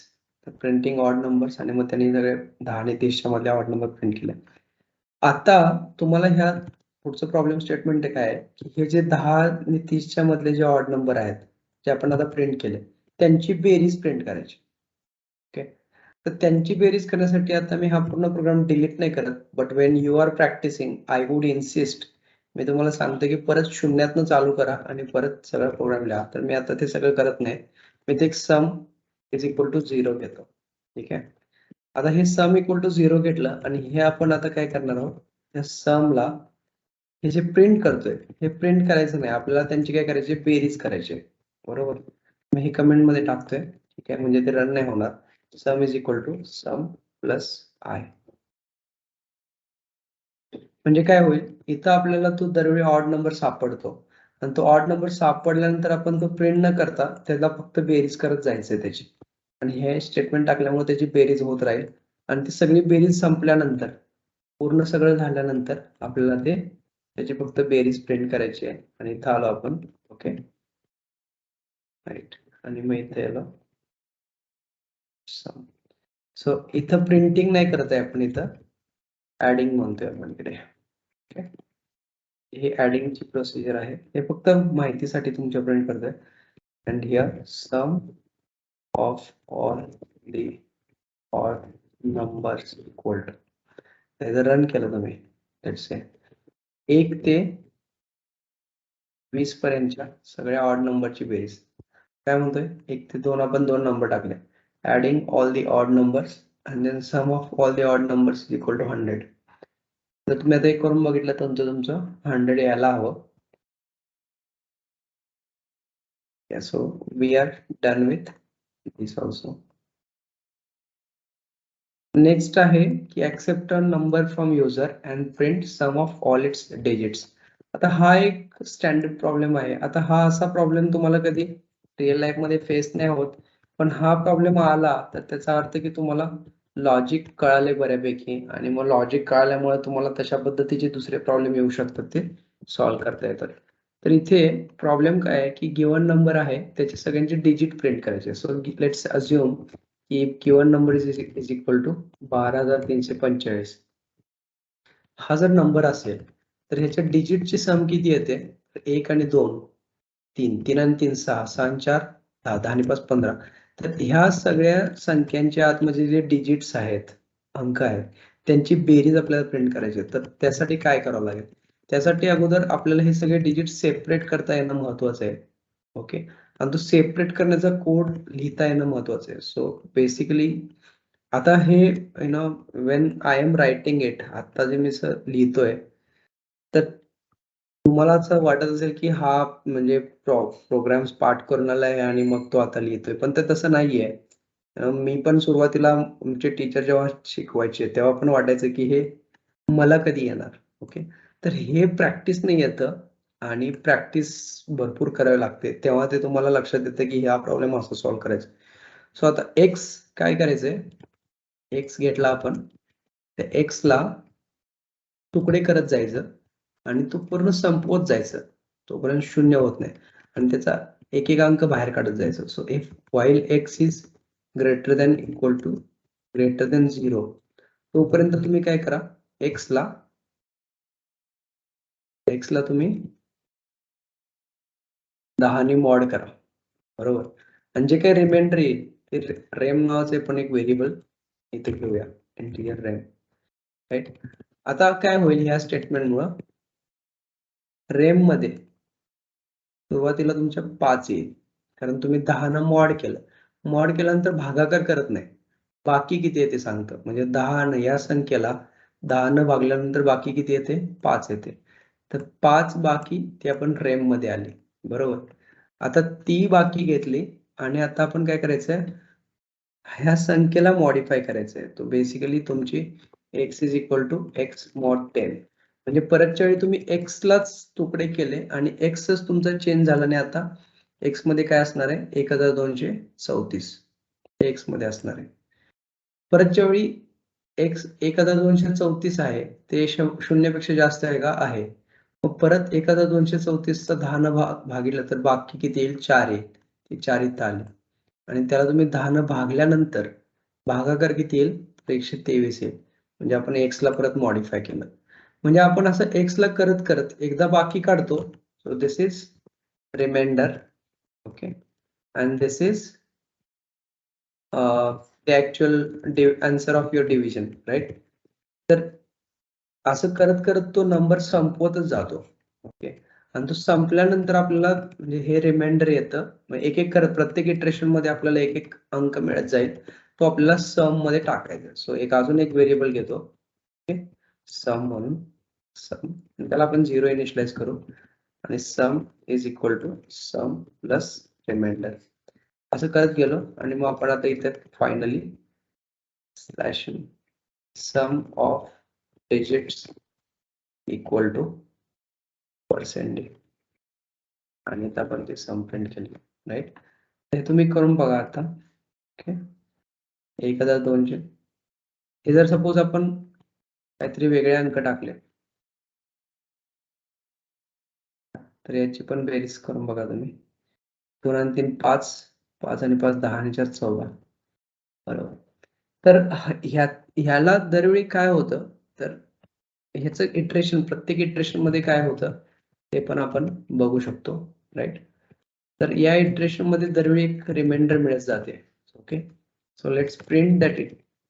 तर प्रिंटिंग ऑड नंबर्स, आणि मग त्यांनी सगळे 10 आणि 30च्या मधले ऑड नंबर प्रिंट केले. आता तुम्हाला ह्या पुढचं प्रॉब्लेम स्टेटमेंट काय आहे की हे जे 10 आणि 30च्या मधले जे ऑड नंबर आहेत जे आपण आता प्रिंट केले, त्यांची बेरीज प्रिंट करायची. ओके, तर त्यांची बेरीज करण्यासाठी आता मी हा पूर्ण प्रोग्राम डिलीट नाही करत, but when you are practising I would insist मी तुम्हाला सांगतो की परत शून्यातनं चालू करा आणि परत सगळं प्रोग्राम लिहा. तर मी आता ते सगळं करत नाही. मी ते सम इज इक्वल टू 0 घेतो. ठीक आहे. आता हे सम इक्वल टू 0 घेतलं आणि हे आपण आता काय करणार आहोत, या समला हे जे प्रिंट करतोय हे प्रिंट करायचं नाही, आपल्याला त्यांची काय करायची, बेरीज करायची. बरोबर. मी हे कमेंट मध्ये टाकतोय. ठीक आहे, म्हणजे ते रन नाही होणार. Sum is equal to sum plus I. म्हणजे काय होईल, इथं आपल्याला तो दरवेळी ऑड नंबर सापडतो आणि तो ऑड नंबर सापडल्यानंतर आपण तो प्रिंट न करता त्याला फक्त बेरीज करत जायचंय त्याची, आणि हे स्टेटमेंट टाकल्यामुळे त्याची बेरीज होत राहील. आणि ती सगळी बेरीज संपल्यानंतर, पूर्ण सगळं झाल्यानंतर आपल्याला ते त्याची फक्त बेरीज प्रिंट करायची आहे. आणि इथं आलो आपण. Okay, right. आणि मग इथे आलो सम. सो इथं प्रिंटिंग नाही करत आहे आपण, इथं ऍडिंग म्हणतोय आपण इकडे. ओके, हे ऍडिंगची प्रोसिजर आहे, हे फक्त माहितीसाठी तुमच्यापर्यंत करतोय. And here sum of all the odd numbers equal to, जर रन केलं तुम्ही, लेट्स से 1 ते 20 पर्यंतच्या सगळ्या ऑड नंबरची बेरीज. काय म्हणतोय, 1 ते 2 आपण 2 नंबर टाकले. Adding all the odd numbers and then sum of all the odd numbers equal to 100. तर तुम्ही आता एक करून बघितलं, तुमचं 100 यायला हवं. Yeah, so we are done with this also. Next आहे की accept a number from user and print sum of all its digits. आता हा एक स्टँडर्ड प्रॉब्लेम आहे. आता हा असा प्रॉब्लेम तुम्हाला कधी रिअल लाईफ मध्ये फेस नाही होत, पण हा प्रॉब्लेम आला तर त्याचा अर्थ की तुम्हाला लॉजिक कळाले बऱ्यापैकी, आणि मग लॉजिक कळाल्यामुळे तुम्हाला तशा पद्धतीचे दुसरे प्रॉब्लेम येऊ शकतात, ते सॉल्व्ह करता येतात. तर इथे प्रॉब्लेम काय आहे की गिवन नंबर आहे, त्याचे सगळ्यांचे डिजिट प्रिंट करायचे. सो लेट्स अज्युम की given number is equal to 12,345. हा जर नंबर असेल तर ह्याच्या डिजिटची सम किती येते, 1 आणि 2, 3, 3 आणि 3 6, 6 आणि 4 10, 10 आणि 5 15. तर ह्या सगळ्या संख्यांच्या आतमध्ये जे डिजिट्स आहेत, अंक आहेत, त्यांची बेरीज आपल्याला प्रिंट करायची. तर त्यासाठी काय करावं लागेल, त्यासाठी अगोदर आपल्याला हे सगळे डिजिट सेपरेट करता येणं महत्वाचं आहे. ओके, आणि तो सेपरेट करण्याचा कोड लिहिता येणं महत्वाचं आहे. सो बेसिकली आता हे when I am writing it, आता जे मी लिहितोय, तर तुम्हाला असं वाटत असेल की हा म्हणजे प्रोग्राम्स पाठ करून आलाय आणि मग तो आता लिहितोय, पण ते तसं नाहीये. मी पण सुरुवातीला आमचे टीचर जेव्हा शिकवायचे तेव्हा पण वाटायचं की हे मला कधी येणार. ओके, तर हे प्रॅक्टिस नाही येतं, आणि प्रॅक्टिस भरपूर करावी लागते, तेव्हा ते तुम्हाला लक्षात येतं की हा प्रॉब्लेम असं सॉल्व्ह करायचा. सो आता एक्स काय करायचंय, एक्स घेतला आपण, त्या एक्सला तुकडे करत जायचं आणि तो पूर्ण संपवत जायचं तोपर्यंत 0 होत नाही, आणि त्याचा एक एक अंक बाहेर काढत जायचं. So if while x is greater than equal to greater than 0, तोपर्यंत तुम्ही काय करा, एक्सला तुम्ही 10 ने मॉड करा. बरोबर. आणि जे काही रिमाइंडर येईल ते रेम नावाचे पण एक व्हेरिएबल इथे घेऊया, इंटिजर रेम. राईट. आता काय होईल ह्या स्टेटमेंटमुळं, रेम मध्ये सुरुवातीला तुमच्या 5 येईल, कारण तुम्ही 10 न मॉड केलं. मॉड केल्यानंतर भागाकार करत नाही, बाकी किती येते सांगतं. म्हणजे 10 न या संख्येला 10 न भागल्यानंतर बाकी किती येते, 5 येते. तर 5 बाकी ती आपण रेम मध्ये आली. बरोबर. आता ती बाकी घेतली आणि आता आपण काय करायचंय, ह्या संख्येला मॉडिफाय करायचंय. तो बेसिकली तुमची x is equal to x mod 10. म्हणजे परतच्या वेळी तुम्ही x लाच तुकडे केले आणि x च तुमचा चेंज झाला नाही. आता x मध्ये काय असणार आहे, 1234 x मध्ये असणार आहे. परतच्या वेळी x 1234 आहे, ते 0 पेक्षा जास्त आहे का, आहे. मग परत 1234 चा 10 न भागितलं तर बाकी किती येईल, 4 येईल. ते 4 इथं आले, आणि त्याला तुम्ही 10 न भागल्यानंतर भागाकार किती येईल, 123 येईल. म्हणजे आपण x ला परत मॉडिफाय केलं. म्हणजे आपण असं x ला करत करत एकदा बाकी काढतो. So this is remainder. Okay, and this is the actual answer of your division, right? तर असं करत करत तो नंबर संपवतच जातो. ओके. आणि तो संपल्यानंतर आपल्याला म्हणजे हे रिमाइंडर येतं. मग एक एक करत प्रत्येक इटरेशन मध्ये आपल्याला एक एक अंक मिळत जाईल. तो आपल्याला सम मध्ये टाकायचा. सो अजून एक व्हेरिएबल घेतो. ओके, सम म्हणून सम, त्याला आपण 0 इनिशियलाइज करू आणि sum is equal to sum plus remainder असं करत गेलो. आणि मग आपण आता इथे finally slash sum of digits equal to percentage आणि आता आपण ते सम प्रिंट केले. राईट, हे तुम्ही करून बघा आता. ओके, 1200. हे जर सपोज आपण काहीतरी वेगळे अंक टाकले तर याची पण बेरीज करून बघा तुम्ही. 2 आणि 3 5, 5 आणि 5 10 आणि 4 14. बरोबर. तर ह्याला दरवेळी काय होतं, तर ह्याचं इटरेशन प्रत्येक इटरेशन मध्ये काय होतं ते पण आपण बघू शकतो. राईट, तर या इटरेशन मध्ये दरवेळी एक रिमाइंडर मिळत जाते. Okay, so let's print that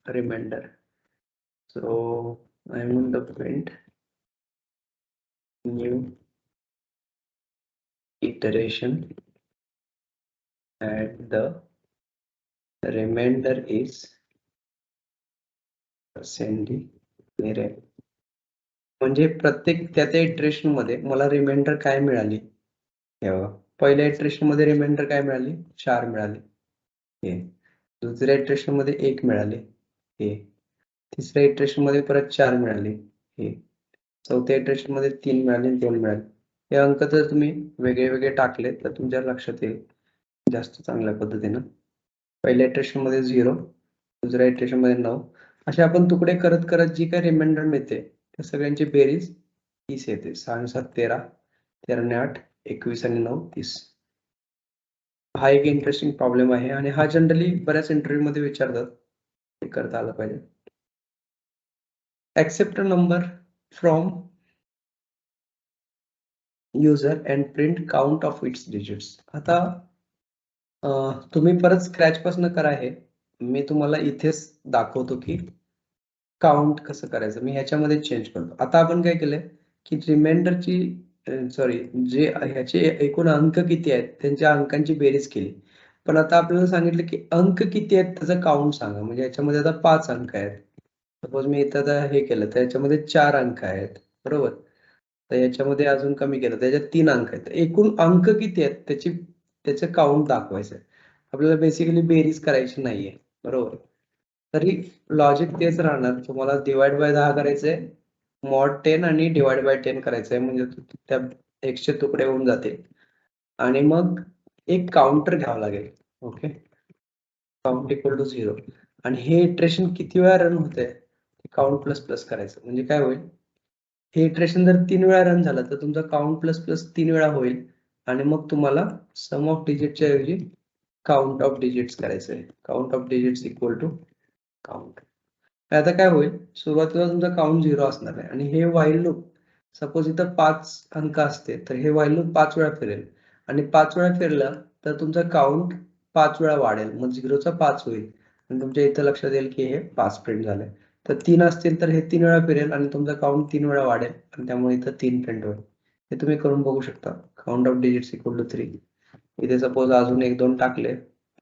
reminder. So I'm going to print new iteration and the remainder is %. म्हणजे प्रत्येक त्या इटरेशन मध्ये मला रिमाइंडर काय मिळाली, हे बघा. पहिल्या इटरेशन मध्ये रिमाइंडर काय मिळाली, 4 मिळाली. हे दुसऱ्या इटरेशन मध्ये 1 मिळाले. हे तिसऱ्या इटरेशन मध्ये परत 4 मिळाले. हे चौथ्या इटरेशन मध्ये 3 मिळाले, 2 मिळाले. हे अंक जर तुम्ही वेगळे वेगळे टाकले तर तुमच्या लक्षात येईल जास्त चांगल्या पद्धतीनं. पहिल्या इटरेशन मध्ये 0, दुसऱ्या इटरेशन मध्ये 9, असे आपण तुकडे करत करत जी काही रिमाइंडर मिळते त्या सगळ्यांची बेरीज 30 येते. 6 आणि 7 13, 13 आणि 8 21 आणि 9 30. हा एक इंटरेस्टिंग प्रॉब्लेम आहे आणि हा जनरली बऱ्याच इंटरव्ह्यू मध्ये विचारतात, हे करता आलं पाहिजे. Accept a number from user and print count of its digits. आता तुम्ही परत स्क्रॅच पासून करा. हे मी तुम्हाला इथेच दाखवतो की काउंट कसं करायचं. मी ह्याच्यामध्ये चेंज करतो. आता आपण काय केलंय की रिमाइंडरची सॉरी जे ह्याचे एकूण अंक किती आहेत त्यांच्या अंकांची बेरीज केली. पण आता आपल्याला सांगितलं की अंक किती आहेत त्याचं काउंट सांगा. म्हणजे याच्यामध्ये आता 5 अंक आहेत. सपोज मी इथं आता हे केलं तर याच्यामध्ये 4 अंक आहेत. बरोबर, तर याच्यामध्ये अजून कमी केलं त्याच्यात 3 अंक आहेत. एकूण अंक किती आहेत त्याचं काउंट दाखवायचं. आपल्याला बेसिकली बेरीज करायची नाहीये. बरोबर, तरी लॉजिक तेच राहणार. तुम्हाला डिवाइड बाय 10 करायचंय, मॉड 10 आणि डिवाइड बाय 10 करायचंय. म्हणजे त्या x चे तुकडे होऊन जातील आणि मग एक काउंटर घ्यावं लागेल. ओके, काउंट इक्वल टू 0 आणि हे इटरेशन किती वेळा रन होतंय काउंट प्लस प्लस करायचं. म्हणजे काय होईल, हे इटरेशन जर 3 वेळा रन झालं तर तुमचा काउंट प्लस प्लस 3 वेळा होईल आणि मग तुम्हाला सम ऑफ डिजिटच्या ऐवजी काउंट ऑफ डिजिट्स करायचं आहे. Count of digits equal to count. आता काय होईल, सुरुवातीला तुमचा काउंट 0 असणार आहे आणि हे व्हाईल लूप सपोज इथं 5 अंक असते तर हे व्हाईल लूप 5 वेळा फिरेल आणि 5 वेळा फिरलं तर तुमचा काउंट 5 वेळा वाढेल. मग 0चा 5 होईल आणि तुमच्या इथं लक्षात येईल की हे 5 प्रिंट झालंय. तर 3 असतील तर हे 3 वेळा फिरेल आणि तुमचा काउंट 3 वेळा वाढेल आणि त्यामुळे इथं 3 प्रिंट होईल. हे तुम्ही करून बघू शकता. Count of digits equal to 3. इथे सपोज अजून 1-2 टाकले,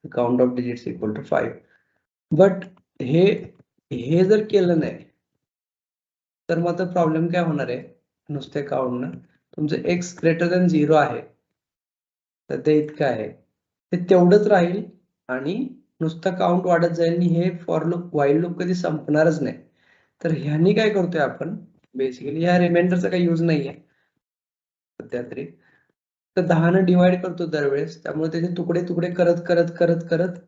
count of digits equal to 5. But हे जर केलं नाही तर मग आता प्रॉब्लेम काय होणार आहे, नुसते काउंटनं तुमचं x ग्रेटर दॅन 0 आहे तर ते इतकं आहे, ते तेवढंच राहील आणि नुसतं काउंट वाढत जाईल आणि हे फॉर लूप व्हाईल लूप कधी संपणारच नाही. तर ह्यानी काय करतोय आपण, बेसिकली ह्या रिमाइंडरचा काही यूज नाहीये सध्या तरी. तर 10 ने डिवाइड करतो दरवेळेस, त्यामुळे त्याचे तुकडे तुकडे करत करत करत करत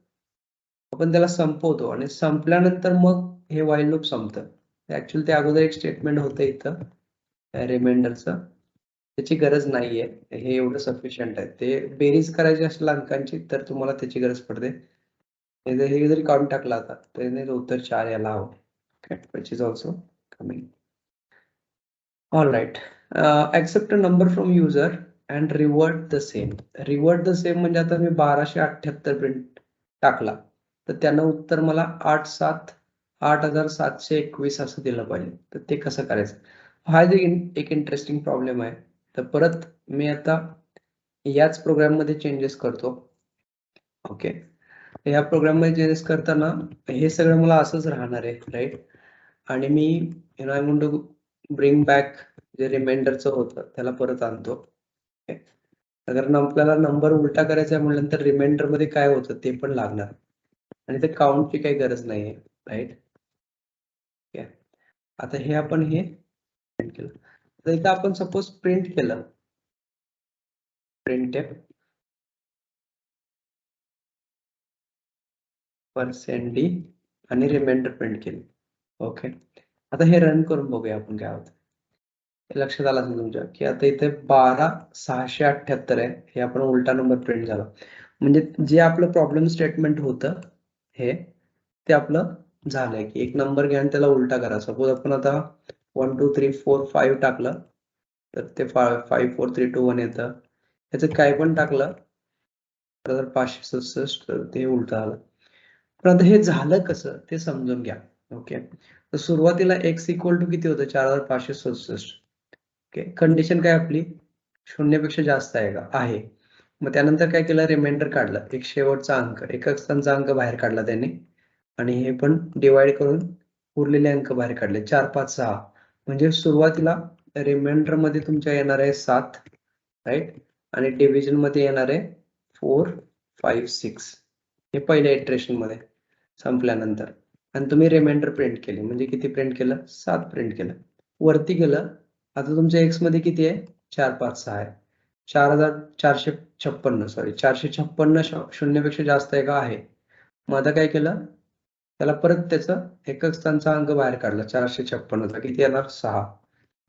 आपण त्याला संपवतो आणि संपल्यानंतर मग हे व्हाईल लूप संपतं. ऍक्च्युअली ते अगोदर एक स्टेटमेंट होतं इथं रिमाइंडरचं, त्याची गरज नाहीये. हे एवढं सफिशियंट आहे. ते बेरीज करायची असेल अंकांची तर तुम्हाला त्याची गरज पडते. हे जरी काढून टाकला आता तर उत्तर 4 यायला हवं. which is also coming. All right. Accept a number from user and revert the same. Revert the same म्हणजे आता मी 1278 प्रिंट टाकला तर त्यानं उत्तर मला 8721 असं दिलं पाहिजे. तर ते कसं करायचं, हा एक इंटरेस्टिंग प्रॉब्लेम आहे. तर परत मी आता याच प्रोग्राम मध्ये चेंजेस करतो. ओके, या प्रोग्राम मध्ये चेंजेस करताना हे सगळं मला असंच राहणार आहे, राईट. आणि मी I want to bring back जे रिमाइंडरचं होतं त्याला परत आणतो. कारण आपल्याला नंबर उलटा करायचा आहे म्हटल्यानंतर रिमाइंडर मध्ये काय होतं ते पण लागणार आणि ते काउंटची काही गरज नाहीये, राईट. आता हे आपण हे प्रिंट केलं. तर इथं आपण सपोज प्रिंट केलं, प्रिंट %d आणि रिमाइंडर प्रिंट केली. ओके, आता हे रन करून बघूया आपण काय होतं. लक्षात आलं असेल तुमच्या की आता इथे 12,678 आहे, हे आपण उलटा नंबर प्रिंट झाला. म्हणजे जे आपलं प्रॉब्लेम स्टेटमेंट होतं हे ते आपलं झालंय की एक नंबर घ्या आणि त्याला उलटा करा. सपोज आपण आता 1 2 3 4 5 टाकलं तर ते 5 4 3 2 1 येतं. याचं काय पण टाकलं तर 567 तर ते उलट आलं. पण आता हे झालं कसं ते समजून घ्या. ओके, तर सुरुवातीला x इक्वल टू किती होतं? 4567. ओके, कंडिशन काय आपली? 0 पेक्षा जास्त आहे का? आहे. मग त्यानंतर काय केलं? रिमाइंडर काढलं, एक शेवटचा अंक, एकक स्थानचा अंक बाहेर काढला त्याने आणि हे पण डिवाइड करून उरलेले अंक बाहेर काढले. 4 5 6 म्हणजे सुरुवातीला रिमाइंडर मध्ये तुमच्या येणार आहे 7, राईट, आणि डिव्हिजन मध्ये येणार आहे 4 5 6. हे पहिल्या इटरेशन मध्ये संपल्यानंतर आणि तुम्ही रिमाइंडर प्रिंट केली म्हणजे किती प्रिंट केलं? 7 प्रिंट केलं. वरती गेलं, आता तुमच्या एक्स मध्ये किती आहे? 4 5 6 आहे. 4,456 सॉरी 456 0 पेक्षा जास्त आहे का? आहे. मग आता काय केलं? त्याला परत त्याचं एकक स्थानचा अंक बाहेर काढला 456चा, किती येणार? 6.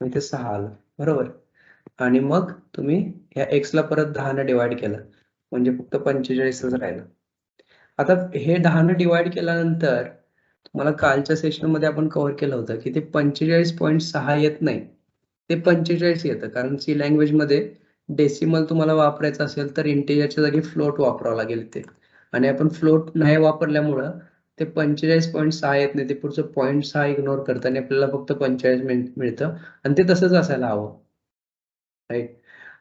इथे 6 आलं, बरोबर. आणि मग तुम्ही या एक्स ला परत 10 ने डिवाइड केलं म्हणजे फक्त 45च राहिलं. आता हे 10 ने डिवाइड केल्यानंतर तुम्हाला कालच्या सेशन मध्ये आपण कव्हर केलं होतं की ते 45.6 येत नाही, ते 45 येतं. कारण सी लँग्वेज मध्ये डेसिमल तुम्हाला वापरायचं असेल तर इंटिजरच्या जागी फ्लोट वापरावं लागेल ते, आणि आपण फ्लोट नाही वापरल्यामुळं ते 45.6 येत नाही, ते पुढचं 0.6 इग्नोर करतं आणि आपल्याला फक्त 45 मिळतं आणि ते तसंच असायला हवं, राईट.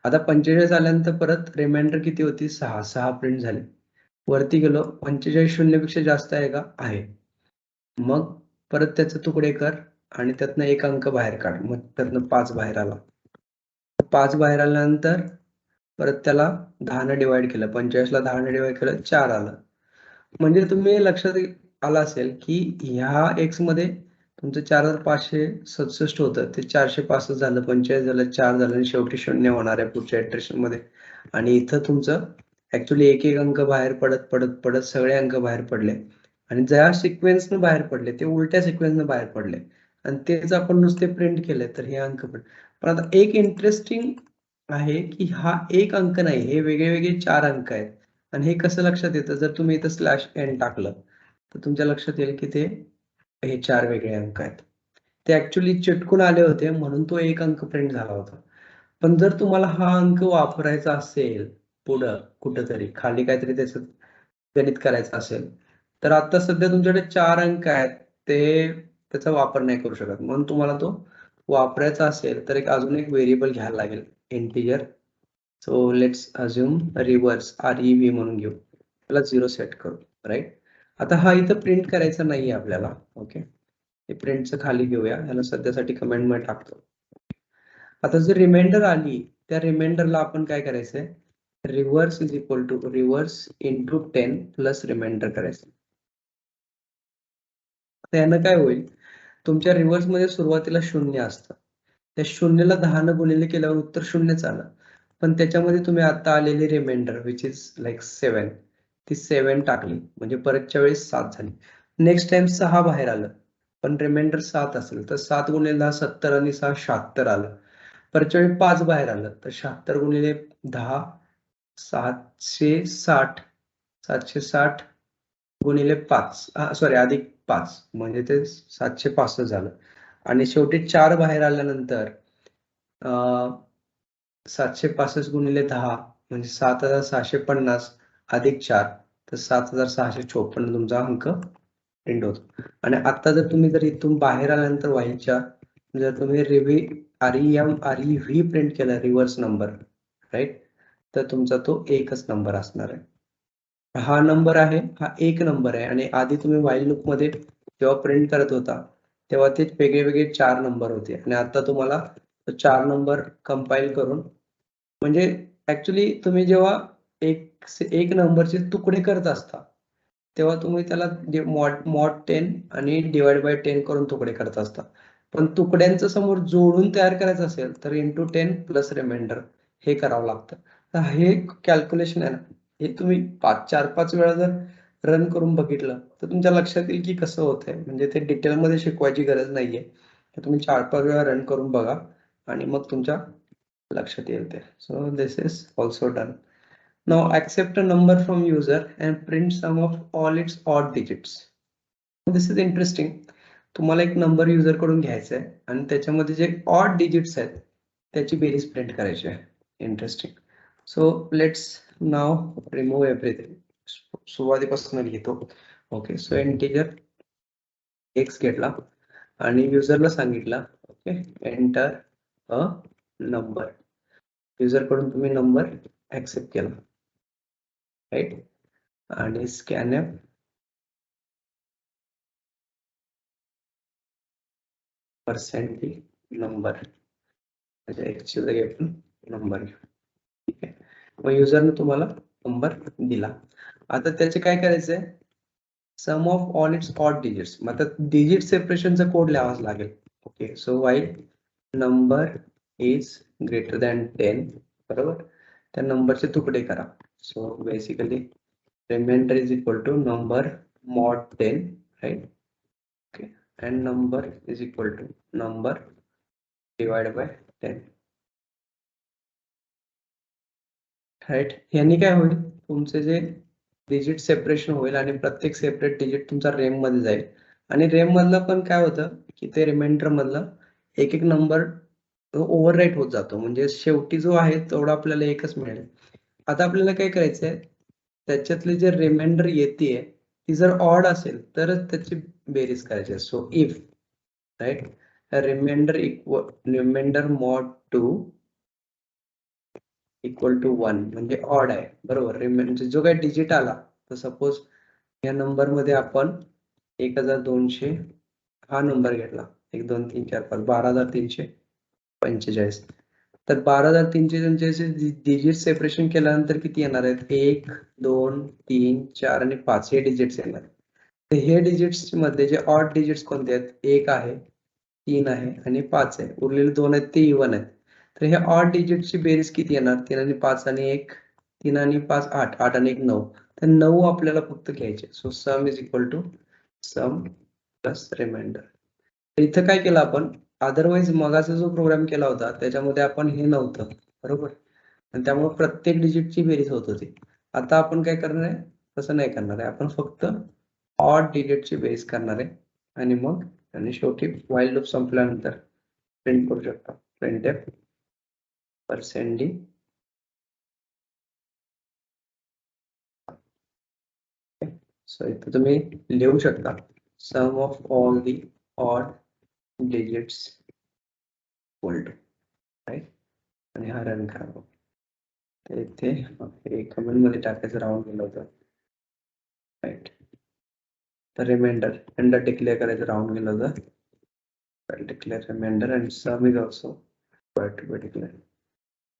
आता 45 आल्यानंतर परत रिमाइंडर किती होती? 6 प्रिंट झाली. वरती गेलो, 45 0 पेक्षा जास्त आहे का? आहे. मग परत त्याचे तुकडे कर आणि त्यातनं एक अंक बाहेर काढ, मग त्यातनं 5 बाहेर आला. 5 बाहेर आल्यानंतर परत त्याला 10 ने डिवाइड केलं, 45 ला 10 ने डिवाइड केलं, 4 आलं. म्हणजे तुम्ही लक्षात आलं असेल की ह्या एक्स मध्ये तुमचं 4,567 होतं, ते 465 झालं, 45 झालं, 4 झालं आणि शेवटी 0 होणार आहे पुढच्या इटरेशन मध्ये. आणि इथं तुमचं ऍक्च्युली एक एक अंक बाहेर पडत पडत पडत सगळे अंक बाहेर पडले आणि ज्या सिक्वेन्सनं बाहेर पडले ते उलट्या सिक्वेन्सनं बाहेर पडले आणि तेच आपण नुसते प्रिंट केले तर हे अंक पण आता एक इंटरेस्टिंग आहे की हा एक अंक नाही, हे वेगळे वेगळे 4 अंक आहेत. आणि हे कसं लक्षात येतं? जर तुम्ही इथं /n टाकलं तर तुमच्या लक्षात येईल की ते हे 4 वेगळे अंक आहेत. ते ऍक्च्युली चिटकून आले होते म्हणून तो एक अंक प्रिंट झाला होता. पण जर तुम्हाला हा अंक वापरायचा असेल पुढं कुठंतरी खाली काहीतरी त्याचं गणित करायचं असेल तर आता सध्या तुमच्याकडे 4 अंक आहेत, ते त्याचा वापर नाही करू शकत. म्हणून तुम्हाला तो वापरायचा असेल तर अजून एक व्हेरिएबल घ्यायला लागेल, integer. So let's assume reverse REV म्हणून घेऊ, त्याला 0 सेट करू, राईट. आता हा इथं प्रिंट करायचा नाहीये आपल्याला. ओके, हे प्रिंटचं खाली घेऊया, याला सध्यासाठी कमेंट मध्ये टाकतो. आता जर रिमाइंडर आली त्या रिमाइंडरला आपण काय करायचंय? Reverse is equal to reverse into 10 plus remainder करायचं. त्यानं काय होईल? तुमच्या रिव्हर्स मध्ये सुरुवातीला 0 असतं, त्या 0ला 10 ने गुणिले केल्यावर उत्तर 0च आलं. पण त्याच्यामध्ये तुम्ही आता आलेली रिमाइंडर विच इज लाईक 7, ती 7 टाकली म्हणजे परतच्या वेळेस 7 झाली. नेक्स्ट टाइम 6 बाहेर आलं पण रिमाइंडर 7 असेल तर 7 गुणिले 10 70 आणि 6 76 आलं. परतच्या वेळी 5 बाहेर आलं तर 76 गुणिले 10 760, 760 गुणिले 5 सॉरी अधिक 5 म्हणजे ते 765 झालं. आणि शेवटी 4 बाहेर आल्यानंतर 765 गुणिले 10 म्हणजे 7,650 अधिक 4 तर 7,654 तुमचा अंक प्रिंट होतो. आणि आता जर तुम्ही इथून बाहेर आल्यानंतर व्हाईलच्या जर तुम्ही REV प्रिंट केला रिव्हर्स नंबर, राईट, तर तुमचा तो एकच नंबर असणार आहे. हा नंबर आहे, हा एक नंबर आहे, आणि आधी तुम्ही व्हाईल लूप मध्ये जेव्हा प्रिंट करत होता तेव्हा ते वेगळे वेगळे 4 नंबर होते, आणि आता तुम्हाला 4 नंबर कंपाईल करून, म्हणजे ऍक्च्युली तुम्ही जेव्हा एक नंबरचे तुकडे करत असता तेव्हा तुम्ही त्याला मॉड 10 आणि डिवाइड बाय 10 करून तुकडे करत असता. पण तुकड्यांचं समोर जोडून तयार करायचं असेल तर इंटू 10 प्लस रिमाइंडर हे करावं लागतं. तर हे कॅल्क्युलेशन आहे ना, हे तुम्ही 4-5 वेळा जर रन करून बघितलं तर तुमच्या लक्षात येईल की कसं होतंय. म्हणजे ते डिटेलमध्ये शिकवायची गरज नाहीये. तुम्ही 4-5 वेळा रन करून बघा आणि मग तुमच्या लक्षात येईल ते. So this is also done. Now accept a number from user and print sum of all its odd digits. This is interesting. तुम्हाला एक नंबर युजर कडून घ्यायचा आहे आणि त्याच्यामध्ये जे ऑड डिजिट्स आहेत त्याची बेरीज प्रिंट करायची आहे. Interesting. So let's now remove everything. सुरुवातीपासून लिहितो. ओके, सो इंटिजर एक्स घेतला आणि युजरला सांगितलं okay enter a number. User कडून तुम्ही नंबर ऍक्सेप्ट केला, राईट, आणि स्कॅनएफ पर्सेंटी नंबर, म्हणजे एक्सची जागी आपण नंबर घेऊ. ठीक आहे, मग युजरने तुम्हाला नंबर दिला. आता त्याचे काय करायचंय, sum of all its odd digits. मग आता डिजिट सेपरेशनचा कोड लिहावाच लागेल. Okay, so while number is greater than 10, बरोबर, त्या नंबरचे तुकडे करा. So basically remainder is equal to number mod 10, right, okay, and number is equal to number divided by 10, right. यांनी काय होईल, तुमचे जे डिजिट सेपरेशन होईल आणि प्रत्येक सेपरेट डिजिट तुमचा रेम मध्ये जाईल. आणि रेम मधलं पण काय होतं की ते रिमाइंडर मधलं एक एक नंबर ओव्हरराईट होत जातो, म्हणजे शेवटी जो आहे तेवढा आपल्याला एकच मिळेल. आता आपल्याला काय करायचंय, त्याच्यातली जे रिमाइंडर येते ती जर ऑड असेल तरच त्याची बेरीज करायची. So if, right, remainder mod 2 equal to 1 म्हणजे ऑड आहे, बरोबर. म्हणजे जो काही डिजिट आला, तर सपोज या नंबर मध्ये आपण 1200 हा नंबर घेतला, 1 2 3 4 5 12345. तर 12345 डिजिट सेपरेशन केल्यानंतर किती येणार आहेत, 1 2 3 4 आणि 5 हे डिजिट्स येणार. तर हे डिजिट्स मध्ये जे ऑड डिजिट्स कोणते आहेत, 1 आहे, 3 आहे आणि 5 आहे. उरलेले 2 आहेत ते इव्हन आहेत. तर हे ऑड डिजिटची बेरीज किती येणार, 3 आणि 5 आणि 1, 3 आणि 5 8, 8 आणि 1 9. तर 9 आपल्याला फक्त घ्यायचे. So sum is equal to sum plus remainder. इथं काय केलं आपण, अदरवाईज मगाचा जो प्रोग्राम केला होता त्याच्यामध्ये आपण हे नव्हतं, बरोबर, आणि त्यामुळे प्रत्येक डिजिटची बेरीज होत होती. आता आपण काय करणार आहे, तसं नाही करणार आहे. आपण फक्त ऑड डिजिटची बेरीज करणार आहे आणि मग आणि शेवटी व्हाईल लूप संपल्यानंतर प्रिंट करू शकता, printf %d. सो इथे तुम्ही लिहू शकता sum of all the odd digits equal to, right, आणि हा रन करा. इथे कमेंट मध्ये टाकायचं राहून गेलं होतं, राईट. तर रिमाइंडर डिक्लेअर करायचं राहून गेलं होतं, declare remainder and sum is also to be declare,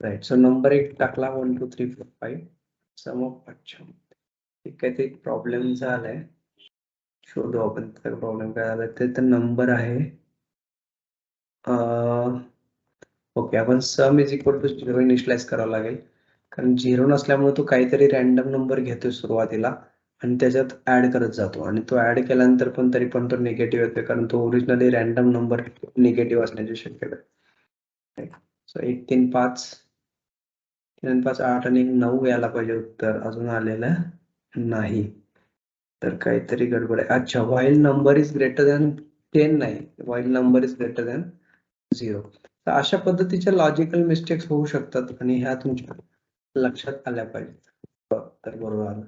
right. So number एक टाकला 1 2 3 4 5 सम ऑफ. अच्छा, ठीक आहे, ते प्रॉब्लेम झालाय, शोधू आपण प्रॉब्लेम काय झालाय. ते तर नंबर आहे, ओके, आपण sum is equal to 0 initialize करावं लागेल, कारण 0 नसल्यामुळे तो काहीतरी रॅन्डम नंबर घेतोय सुरुवातीला आणि त्याच्यात ऍड करत जातो, आणि तो ऍड केल्यानंतर पण तरी पण तो निगेटिव्ह येतोय, कारण तो ओरिजिनली रॅन्डम नंबर निगेटिव्ह असण्याची शक्यता आहे. सो 1 3 5 3 5 8 आणि 9 यायला पाहिजे उत्तर, अजून आलेलं नाही, तर काहीतरी गडबड आहे. अच्छा, while number is greater than 10 नाही, while number is greater than 0. तर अशा पद्धतीच्या लॉजिकल मिस्टेक्स होऊ शकतात आणि ह्या तुमच्या लक्षात आल्या पाहिजेत. तर बरोबर आलं.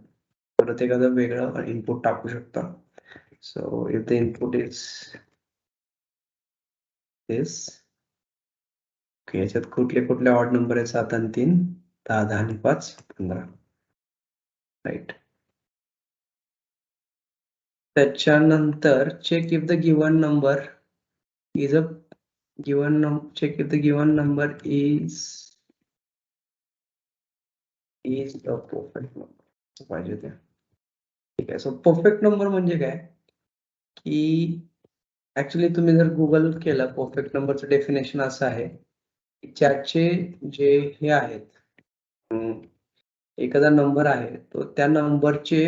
परत एखादं वेगळं इनपुट टाकू शकता. So if the input is this. Okay, याच्यात कुठले कुठले ऑड नंबर आहेत? 7 आणि 3, 10, 10 आणि 5, 15. राईट. त्याच्यानंतर check if the given number is a check if the given number is a perfect number पाहिजे ते. ठीक आहे. सो परफेक्ट नंबर म्हणजे काय की ऍक्च्युली तुम्ही जर गुगल केलं, परफेक्ट नंबरचं डेफिनेशन असं आहे की ज्याचे जे हे आहेत, एखादा नंबर आहे तो त्या नंबरचे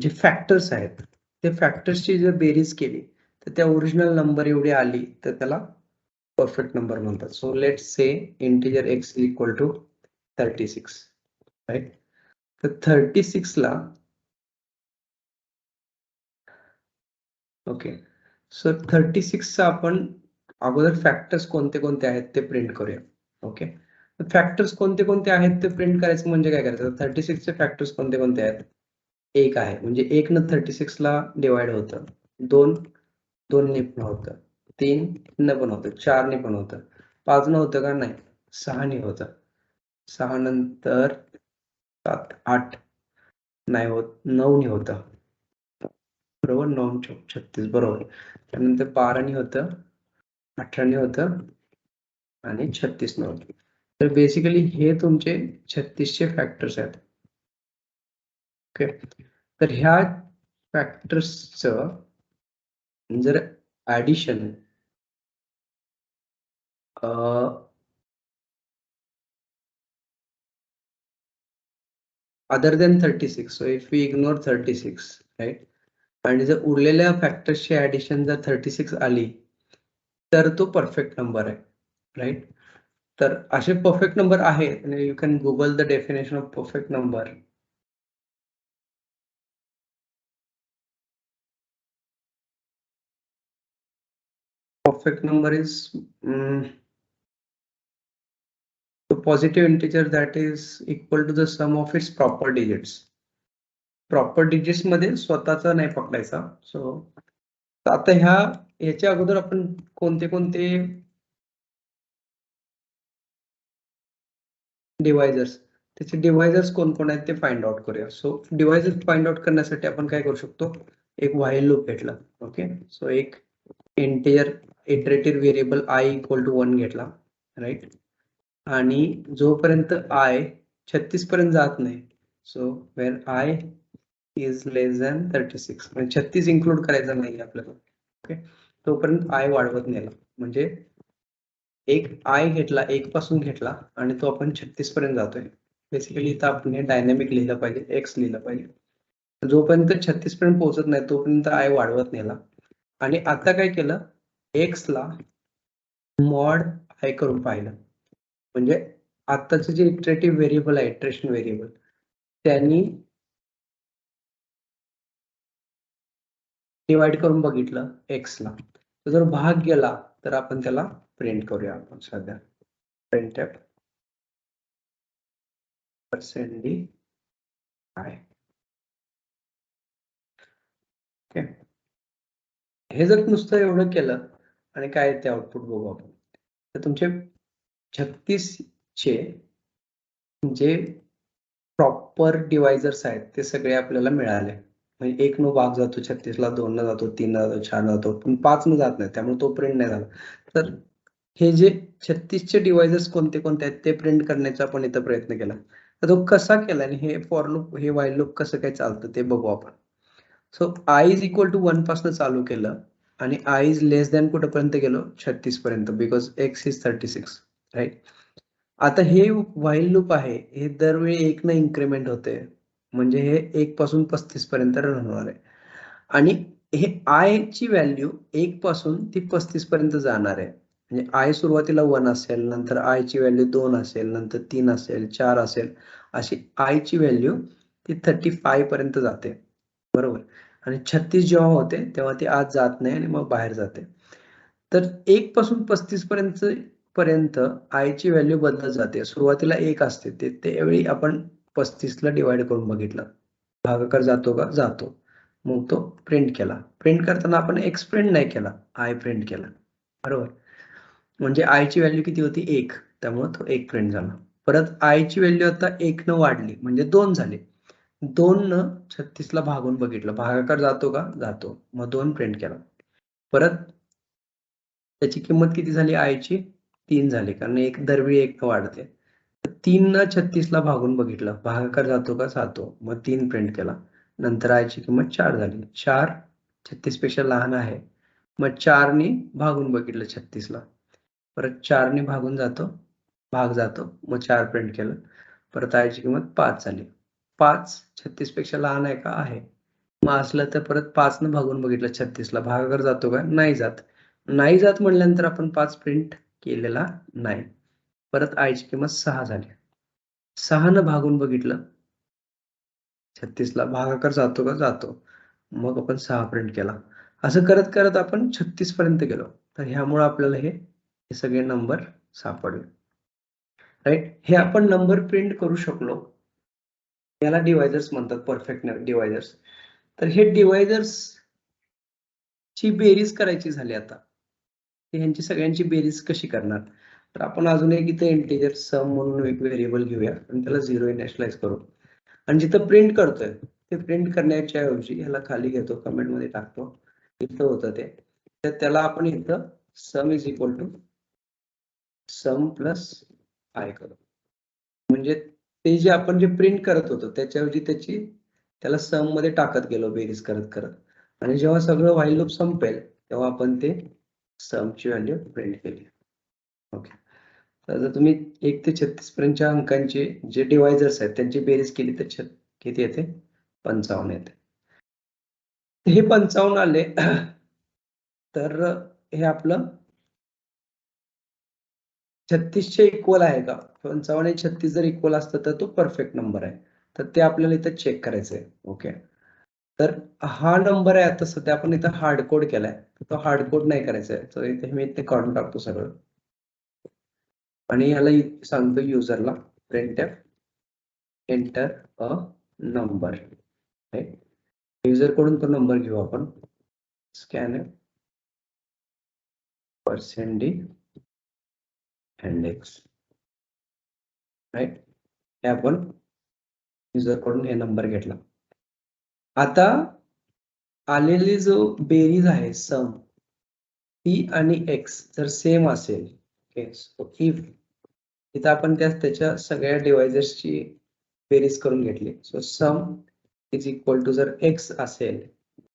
जे फॅक्टर्स आहेत ते फॅक्टर्सची जर बेरीज केली तर त्या ओरिजिनल नंबर एवढी आली तर त्याला परफेक्ट नंबर म्हणतात. So let's say integer x equal to 36, right. तर 36 ला ओके, सो 36 चा आपण अगोदर फॅक्टर्स कोणते कोणते आहेत ते प्रिंट करूया. ओके, फॅक्टर्स कोणते कोणते आहेत ते प्रिंट करायचं म्हणजे काय करायचं? 36 चे फॅक्टर्स कोणते कोणते आहेत? 1 आहे म्हणजे 1 न 36 ला डिवाइड होतं, 2 2 ने पण होतं, 3 न पण होतं, 4 ने पण होतं, 5 न होतं का? नाही, 6 ने होतं, 6 नंतर 7 8 नाही होत, 9 ने होतं, बरोबर. 9 चौक 36, बरोबर. त्यानंतर 12 ने होतं, 18 ने होतं आणि 36 ने होतं. तर बेसिकली हे तुमचे 36 चे फॅक्टर्स आहेत. ओके, तर ह्या फॅक्टर्सचं जर addition other than 36, so if we ignore 36, right, आणि जर उरलेल्या फॅक्टर्सची ऍडिशन जर 36 आली तर तो परफेक्ट नंबर आहे, राईट. तर असे परफेक्ट नंबर आहेत, you can Google the definition of perfect number. Perfect number is the positive integer that is equal to the sum of its proper digits. Proper digits मध्ये स्वतःचा नाही पकडायचा. So आता ह्याच्या अगोदर आपण कोणते कोणते डिवायझर्स, त्याचे डिवायझर्स कोण कोण आहेत ते फाइंड आउट करूया. सो डिवायझर्स फाइंड आउट करण्यासाठी आपण काय करू शकतो? एक व्हाईल लूप घेतला. ओके, सो एक integer iterative variable i equal to 1 घेतला, राईट. आणि जोपर्यंत i 36 पर्यंत जात नाही, so where i is less than 36, म्हणजे 36 इन्क्लूड करायचा नाही आपल्याला. ओके, तोपर्यंत i वाढवत नेला, म्हणजे एक i घेतला, 1 पासून घेतला आणि तो आपण 36 पर्यंत जातोय. बेसिकली इथं आपण हे डायनॅमिक लिहिलं पाहिजे, x लिहिलं पाहिजे. जोपर्यंत 36 पर्यंत पोहोचत नाही तोपर्यंत i वाढवत नेला. आणि आता काय केलं? x ला मॉड i करून पाहिलं, म्हणजे आताचं जे इटरेटिव्ह व्हेरिएबल आहे, इटरेशन व्हेरिएबल, त्यांनी डिवाइड करून बघितलं x ला. तर जर भाग गेला तर आपण त्याला प्रिंट करूया. आपण सध्या printf %d i. ओके, हे जर नुसतं एवढं केलं आणि काय ते आउटपुट बघू आपण. तर तुमचे 36 चे जे प्रॉपर डिवायझर्स आहेत ते सगळे आपल्याला मिळाले. म्हणजे 1 न भाग जातो 36 ला, 2 न जातो, 3 न जातो, 4 न जातो, पण 5 न जात नाही, त्यामुळे तो प्रिंट नाही झाला. तर हे जे 36 चे डिवायझर्स कोणते कोणते आहेत ते प्रिंट करण्याचा आपण इथं प्रयत्न केला. तर तो कसा केला आणि हे फॉर लूप, हे व्हाईल लूप कसं काय चालतं ते बघू आपण. So i is equal to 1 पासून चालू केलं आणि i इज लेस दॅन कुठपर्यंत गेलो? 36 पर्यंत, बिकॉज x इज 36, राईट. आता हे व्हाईल लूप आहे, हे दरवेळी 1 न इन्क्रीमेंट होते, म्हणजे हे 1 पासून 35 पर्यंत रन होणार आहे. आणि हे i ची व्हॅल्यू 1 पासून ती 35 पर्यंत जाणार आहे. म्हणजे i सुरुवातीला 1 असेल, नंतर i ची व्हॅल्यू 2 असेल, नंतर 3 असेल, 4 असेल, अशी i ची व्हॅल्यू ती 35 पर्यंत जाते, बरोबर. आणि 36 जेव्हा होते तेव्हा ती आत जात नाही आणि मग बाहेर जाते. तर 1 पासून 35 पर्यंत i ची व्हॅल्यू बदलत जाते. सुरुवातीला 1 असते, त्यावेळी आपण 35 ला डिवाइड करून बघितलं, भागाकार जातो का? जातो. मग तो प्रिंट केला. प्रिंट करताना आपण एक्स प्रिंट नाही केला, आय प्रिंट केला. बरोबर. म्हणजे आय ची व्हॅल्यू किती होती 1, त्यामुळे तो 1 प्रिंट झाला. परत आय ची व्हॅल्यू आता 1 न वाढली म्हणजे 2 झाले. 2 न 36 ला भागून बघितलं, भागाकार जातो का? जातो. मग 2 प्रिंट केला. परत त्याची किंमत किती झाली आय ची? 3 झाली, कारण एक दरवेळी 1 न वाढते. 3 न 36 ला भागून बघितलं, भागाकार जातो का? जातो. मग 3 प्रिंट केला. नंतर आय ची किंमत 4 झाली. 4 36 पेक्षा लहान आहे. मग 4 ने भागून बघितलं 36 ला. परत 4 ने भागून जातो, भाग जातो. मग 4 प्रिंट केलं. परत आय ची किंमत 5 झाली. 5 36 पेक्षा लहान आहे का? आहे. मग असलं तर परत 5 न भागून बघितलं 36 ला, भागाकार जातो का? नाही जात. नाही जात म्हटल्यानंतर आपण 5 प्रिंट केलेला नाही. परत आय ची किंमत 6 झाली. 6 न भागून बघितलं 36 ला, भागाकार जातो का? जातो. मग आपण 6 प्रिंट केला. असं करत करत आपण 36 पर्यंत गेलो. तर ह्यामुळे आपल्याला हे सगळे नंबर सापडले. राईट. हे आपण नंबर प्रिंट करू शकलो. याला डिवायझर्स म्हणतात, परफेक्ट डिवायझर्स. तर हे डिवायझर्स ची बेरीज करायची झाली आता. ह्यांची सगळ्यांची बेरीज कशी करणार? तर आपण अजून एक इथे इंटिजर सम म्हणून एक व्हेरिएबल घेऊया आणि त्याला 0 इनिशियलाइज करू. आणि जिथं प्रिंट करतोय ते प्रिंट करण्याच्या ऐवजी ह्याला खाली घेतो, कमेंट मध्ये टाकतो. इथं होतं ते. तर त्याला आपण इथं sum is equal to sum plus I करू. म्हणजे ते जे आपण जे प्रिंट करत होतो त्याच्याऐवजी त्याला सम मध्ये टाकत गेलो बेरीज करत करत. आणि जेव्हा सगळं व्हाईल लूप संपेल तेव्हा आपण ते समची व्हॅल्यू प्रिंट केली. ओके. तर जर तुम्ही 1 ते 36 पर्यंतच्या अंकांचे जे डिवायझर्स आहेत त्यांची बेरीज केली तर किती येते? 55 येते. हे 55 आले तर हे आपलं 36 च्या इक्वल आहे का? 55 आणि 36 जर इक्वल असतं तर तो परफेक्ट नंबर आहे. तर ते आपल्याला इथं चेक करायचं आहे. ओके. तर हा नंबर आहे आता सध्या आपण इथं हार्ड कोड केलाय. तो हार्ड कोड नाही करायचा आहे. तर इथे मी ते काढून टाकतो सगळं. आणि याला सांगतो युजरला printf enter a number. User कडून तो नंबर घेऊ आपण. Scanner %d index. राईट. हे आपण युजर कडून हे नंबर घेतला. आता आलेली जो बेरीज आहे सम, टी आणि एक्स जर सेम असेल, इफ इथं आपण त्याच्या सगळ्या डिवायझर्सची बेरीज करून घेतली. So sum is equal to जर एक्स असेल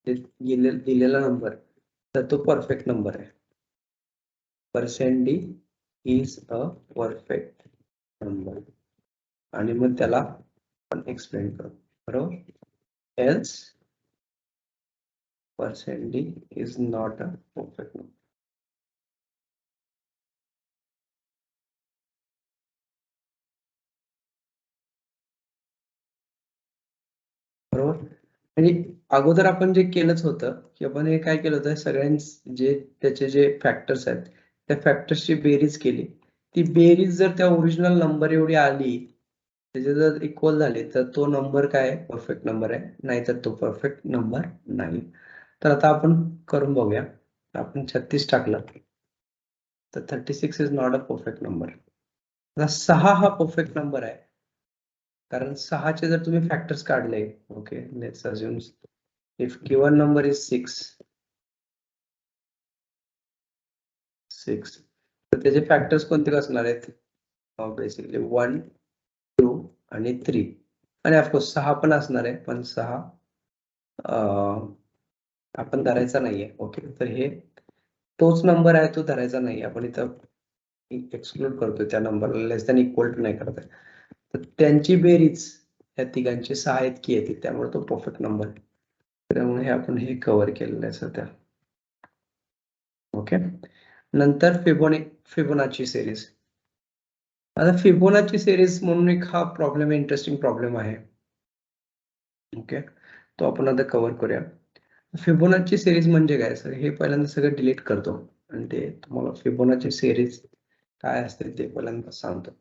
दिलेला नंबर तर तो परफेक्ट नंबर आहे. %d is a perfect number. आणि मग त्याला आपण एक्सप्लेन करू. बरोबर. Else %d is not a perfect number. बरोबर. म्हणजे अगोदर आपण जे केलंच होतं की आपण हे काय केलं होतं, सगळ्यांचे त्याचे जे फॅक्टर्स आहेत त्या फॅक्टर्सची बेरीज केली. ती बेरीज जर त्या ओरिजिनल नंबर एवढी आली, त्याचे जर इक्वल झाले तर तो नंबर काय आहे? परफेक्ट नंबर आहे. नाहीतर तो परफेक्ट नंबर नाही. तर आता आपण करून बघूया. आपण 36 टाकलं तर 36 is not a perfect number. 6 हा परफेक्ट नंबर आहे, कारण 6 चे जर तुम्ही फॅक्टर्स काढले. Okay, let's assume if given number is 6 तर त्याचे फॅक्टर्स कोणते असणार आहेत? बेसिकली 1 2 आणि 3 आणि ऑफकोर्स 6 पण असणार आहे, पण 6 आपण धरायचा नाहीये. ओके. तर हे तोच नंबर आहे, तो धरायचा नाही. आपण इथं एक्सक्लूड करतोय त्या नंबरला, लेस दॅन इक्वल टू नाही करत आहे. तर त्यांची बेरीज या तिघांची 6 इतकी येते, त्यामुळे तो परफेक्ट नंबर आहे. त्यामुळे आपण हे कव्हर केलेलं आहे सध्या. ओके. नंतर फिबोनाची सिरीज. आता फिबोनाची सिरीज म्हणून एक हा प्रॉब्लेम, इंटरेस्टिंग प्रॉब्लेम आहे. ओके. तो आपण आता कव्हर करूया. फिबोनाची सिरीज म्हणजे काय? सर हे पहिल्यांदा सगळं डिलीट करतो आणि ते तुम्हाला फिबोनाची सिरीज काय असते ते पहिल्यांदा सांगतो.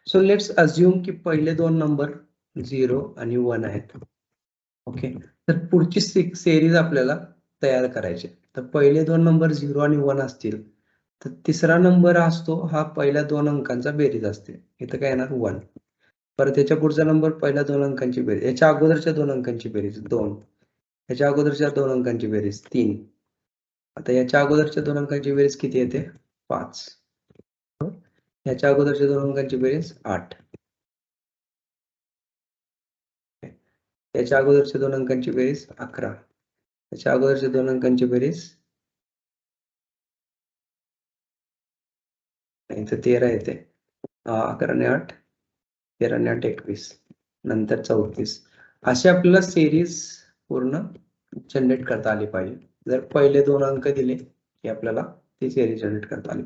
सो लेट्स अज्युम की पहिले दोन नंबर 0 आणि 1 आहेत. ओके. तर पुढची सिरीज आपल्याला तयार करायची. तर पहिले दोन नंबर 0 आणि 1 असतील, तर तिसरा नंबर असतो हा पहिल्या दोन अंकांचा बेरीज असते. इथं काय येणार 1. परत याच्या पुढचा नंबर पहिल्या दोन अंकांची बेरीज, याच्या अगोदरच्या दोन अंकांची बेरीज 2, याच्या अगोदरच्या दोन अंकांची बेरीज 3. आता याच्या अगोदरच्या दोन अंकांची बेरीज किती येते? 5. याच्या अगोदरच्या दोन अंकांची बेरीज 8. याच्या अगोदरच्या दोन अंकांची बेरीज 11. याच्या अगोदरच्या दोन अंकांची बेरीज इथं 13 येते. 11 आणि 8, 13 आणि 8 21, नंतर 34. अशी आपल्याला सिरीज पूर्ण जनरेट करता आली पाहिजे. जर पहिले दोन अंक दिले की आपल्याला ती सिरीज जनरेट करता आली.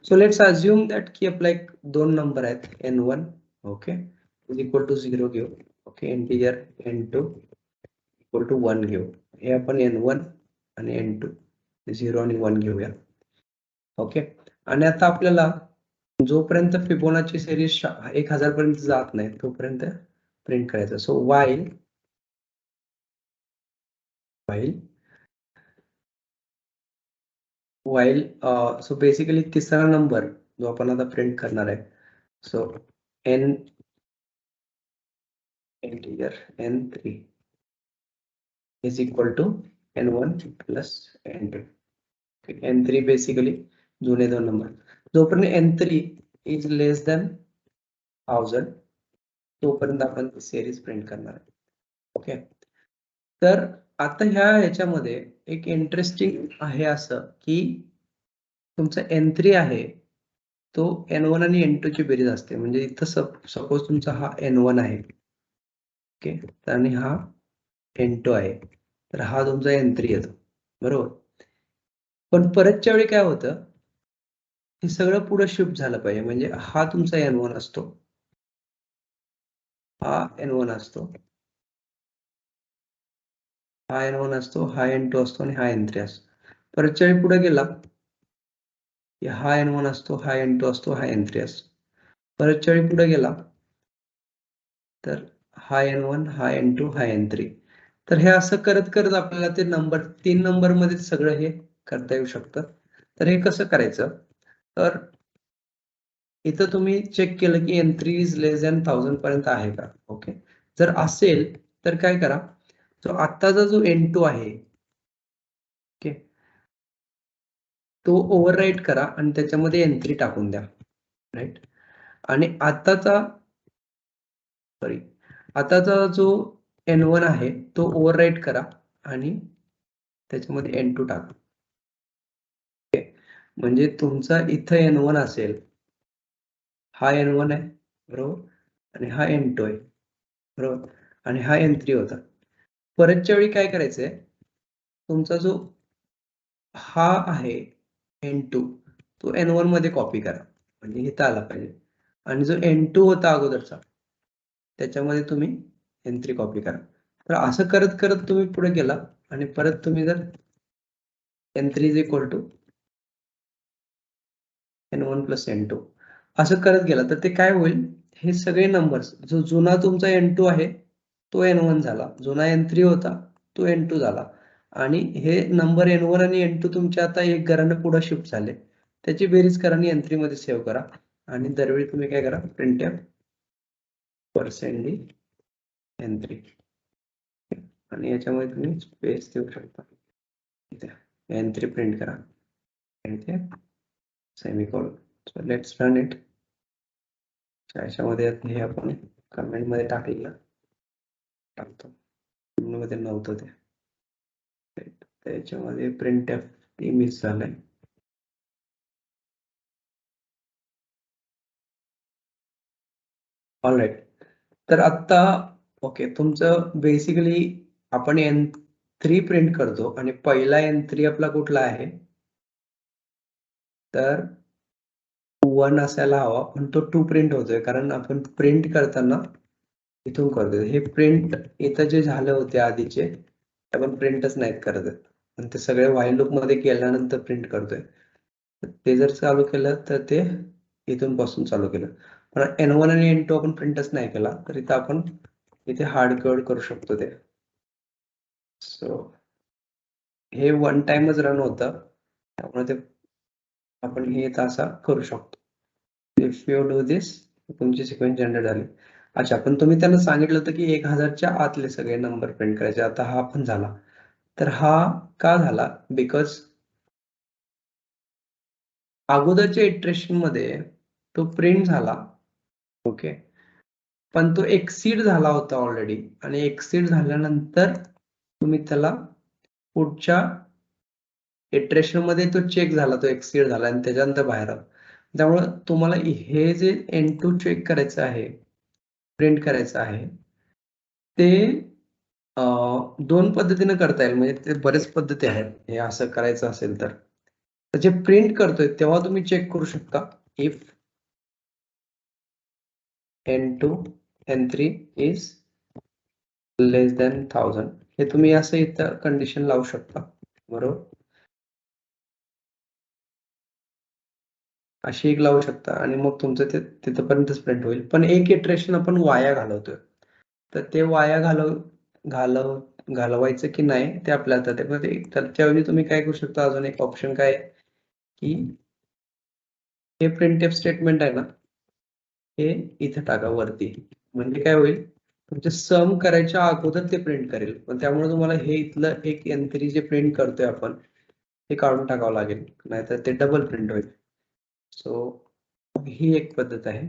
सो लेट्स अज्युम दॅट की आपला एक दोन नंबर आहेत n1, okay, is equal to 0 घेऊ. Okay, integer n2 equal to 1 घेऊ. हे आपण n1 आणि n2 0 आणि 1 घेऊया. ओके, आणि आता आपल्याला जोपर्यंत फिबोनाची सिरीज 1000 पर्यंत जात नाही तोपर्यंत प्रिंट करायचं. सो वाईल सो बेसिकली तिसरा नंबर जो आपण आता प्रिंट करणार आहे, so n integer n3 is equal to n1 plus n2. n3 basically जुने दोन नंबर. जोपर्यंत n3 इज लेस दॅन 1000 तोपर्यंत आपण सिरीज प्रिंट करणार आहे. ओके, तर आता ह्याच्यामध्ये एक इंटरेस्टिंग आहे असं की तुमचा n3 आहे तो n1 आणि n2 ची बेरीज असते. म्हणजे इथं सपोज तुमचा हा n1 आहे, ओके, आणि हा n2 आहे, तर हा तुमचा n3 येतो, बरोबर. पण परतच्या वेळी काय होतं, हे सगळं पुढे शिफ्ट झालं पाहिजे. म्हणजे हा तुमचा n1 असतो, हा n1 असतो, हा n1 असतो, हा n2 असतो आणि हा n3 असतो. परतच्या वेळी पुढे गेला की हा n1 असतो, हा n2 असतो, हा n3 असतो. परतच्या वेळी पुढे गेला तर हा n1, हा n2, हा n3. तर हे असं करत करत आपल्याला ते नंबर 3 नंबर मध्ये सगळं हे करता येऊ शकतं. तर हे कसं करायचं, तर इथं तुम्ही चेक केलं की n3 इज लेस दॅन 1000 पर्यंत आहे का. ओके, जर असेल तर काय करा, जो आत्ताचा जो n2 आहे, ओके, तो ओव्हरराईट करा आणि त्याच्यामध्ये n3 टाकून द्या, राईट. आणि आताचा जो n1 आहे तो ओव्हरराईट करा आणि त्याच्यामध्ये n2 टाका. म्हणजे तुमचा इथं n1 असेल, हा n1 आहे, बरोबर, आणि हा n2 आहे, बरोबर, आणि हा n3 होता. परतच्या वेळी काय करायचंय, तुमचा जो हा आहे n2 तो n1 मध्ये कॉपी करा, म्हणजे इथं आला पाहिजे. आणि जो n2 होता अगोदरचा त्याच्यामध्ये तुम्ही n3 कॉपी करा. तर असं करत करत तुम्ही पुढे गेला आणि परत तुम्ही जर n3 is equal to n1 plus n2 असं करत गेला तर ते काय होईल, हे सगळे नंबर्स, जो जुना तुमचा n2 आहे तो n1 झाला, जुना n3 होता तो n2 झाला, आणि हे नंबर n1 आणि n2 तुमच्या आता एक घरानं पुढे शिफ्ट झाले, त्याची बेरीज करा आणि n3 मध्ये सेव्ह करा. आणि दरवेळी तुम्ही काय करा, printf % n3, आणि याच्यामध्ये तुम्ही स्पेस देऊ शकता, इथे n3 प्रिंट करा, इथे semicolon. So let's run it. याच्यामध्ये हे आपण कमेंट मध्ये टाकलेलं टाकतो, मध्ये नव्हतं ते, त्याच्यामध्ये printf मिस झालंय. ऑलराईट, तर आता ओके, तुमचं बेसिकली आपण n3 प्रिंट करतो आणि पहिला n3 आपला कुठला आहे, तर 1 असायला हवा, पण तो 2 प्रिंट होतोय कारण आपण प्रिंट करताना इथून करतोय. हे प्रिंट इथं जे झाले होते आधीचे आपण प्रिंटच नाहीत करत आहेत, आणि ते सगळे व्हाईल लूप मध्ये गेल्यानंतर प्रिंट करतोय. ते जर चालू केलं तर ते इथून पासून चालू केलं, पण n1 आणि n2 आपण प्रिंटच नाही केला तर इथं आपण इथे हार्ड कोड करू शकतो ते. सो हे वन टाइमच रन होतं, त्यामुळे ते आपण हे असा करू शकतो. इफ यू डू दिस, तुमची सिक्वेन्स जनरेट झाली. अच्छा, पण तुम्ही त्यांना सांगितलं होतं की 1000च्या आतले सगळे नंबर प्रिंट करायचे. आता हा पण झाला. तर हा का झाला? बिकॉज अगोदरच्या इटरेशन मध्ये तो प्रिंट झाला, ओके, पण तो एक्सीड झाला होता ऑलरेडी, आणि एक्सीड झाल्यानंतर तुम्ही त्याला पुढच्या इटरेशन मध्ये तो चेक झाला, तो एक्सीड झाला आणि त्याच्यानंतर बाहेर आला. त्यामुळे तुम्हाला हे जे N2 चेक करायचं आहे, प्रिंट करायचं आहे, ते दोन पद्धतीने करता येईल. म्हणजे ते बरेच पद्धती आहेत हे असं करायचं असेल तर. जे प्रिंट करतोय तेव्हा तुम्ही चेक करू शकता, if N2 N3 is less than 1000. हे तुम्ही असं इथं कंडिशन लावू शकता, बरोबर. अशी एक लावू शकता आणि मग तुमचं ते तिथपर्यंतच प्रिंट होईल. पण एक इटरेशन आपण वाया घालवतोय, तर ते वाया घालवायचं की नाही ते आपल्याला हातात आहे. पण त्याच्याऐवजी तुम्ही काय करू शकता, अजून एक ऑप्शन काय आहे की हे प्रिंटफ स्टेटमेंट आहे ना, हे इथं टाका वरती. म्हणजे काय होईल, तुमचे सम करायच्या अगोदर ते प्रिंट करेल. पण त्यामुळे तुम्हाला हे इथलं एक N3 जे प्रिंट करतोय आपण, हे काढून टाकावं लागेल, नाहीतर ते डबल प्रिंट होईल. सो ही एक पद्धत आहे.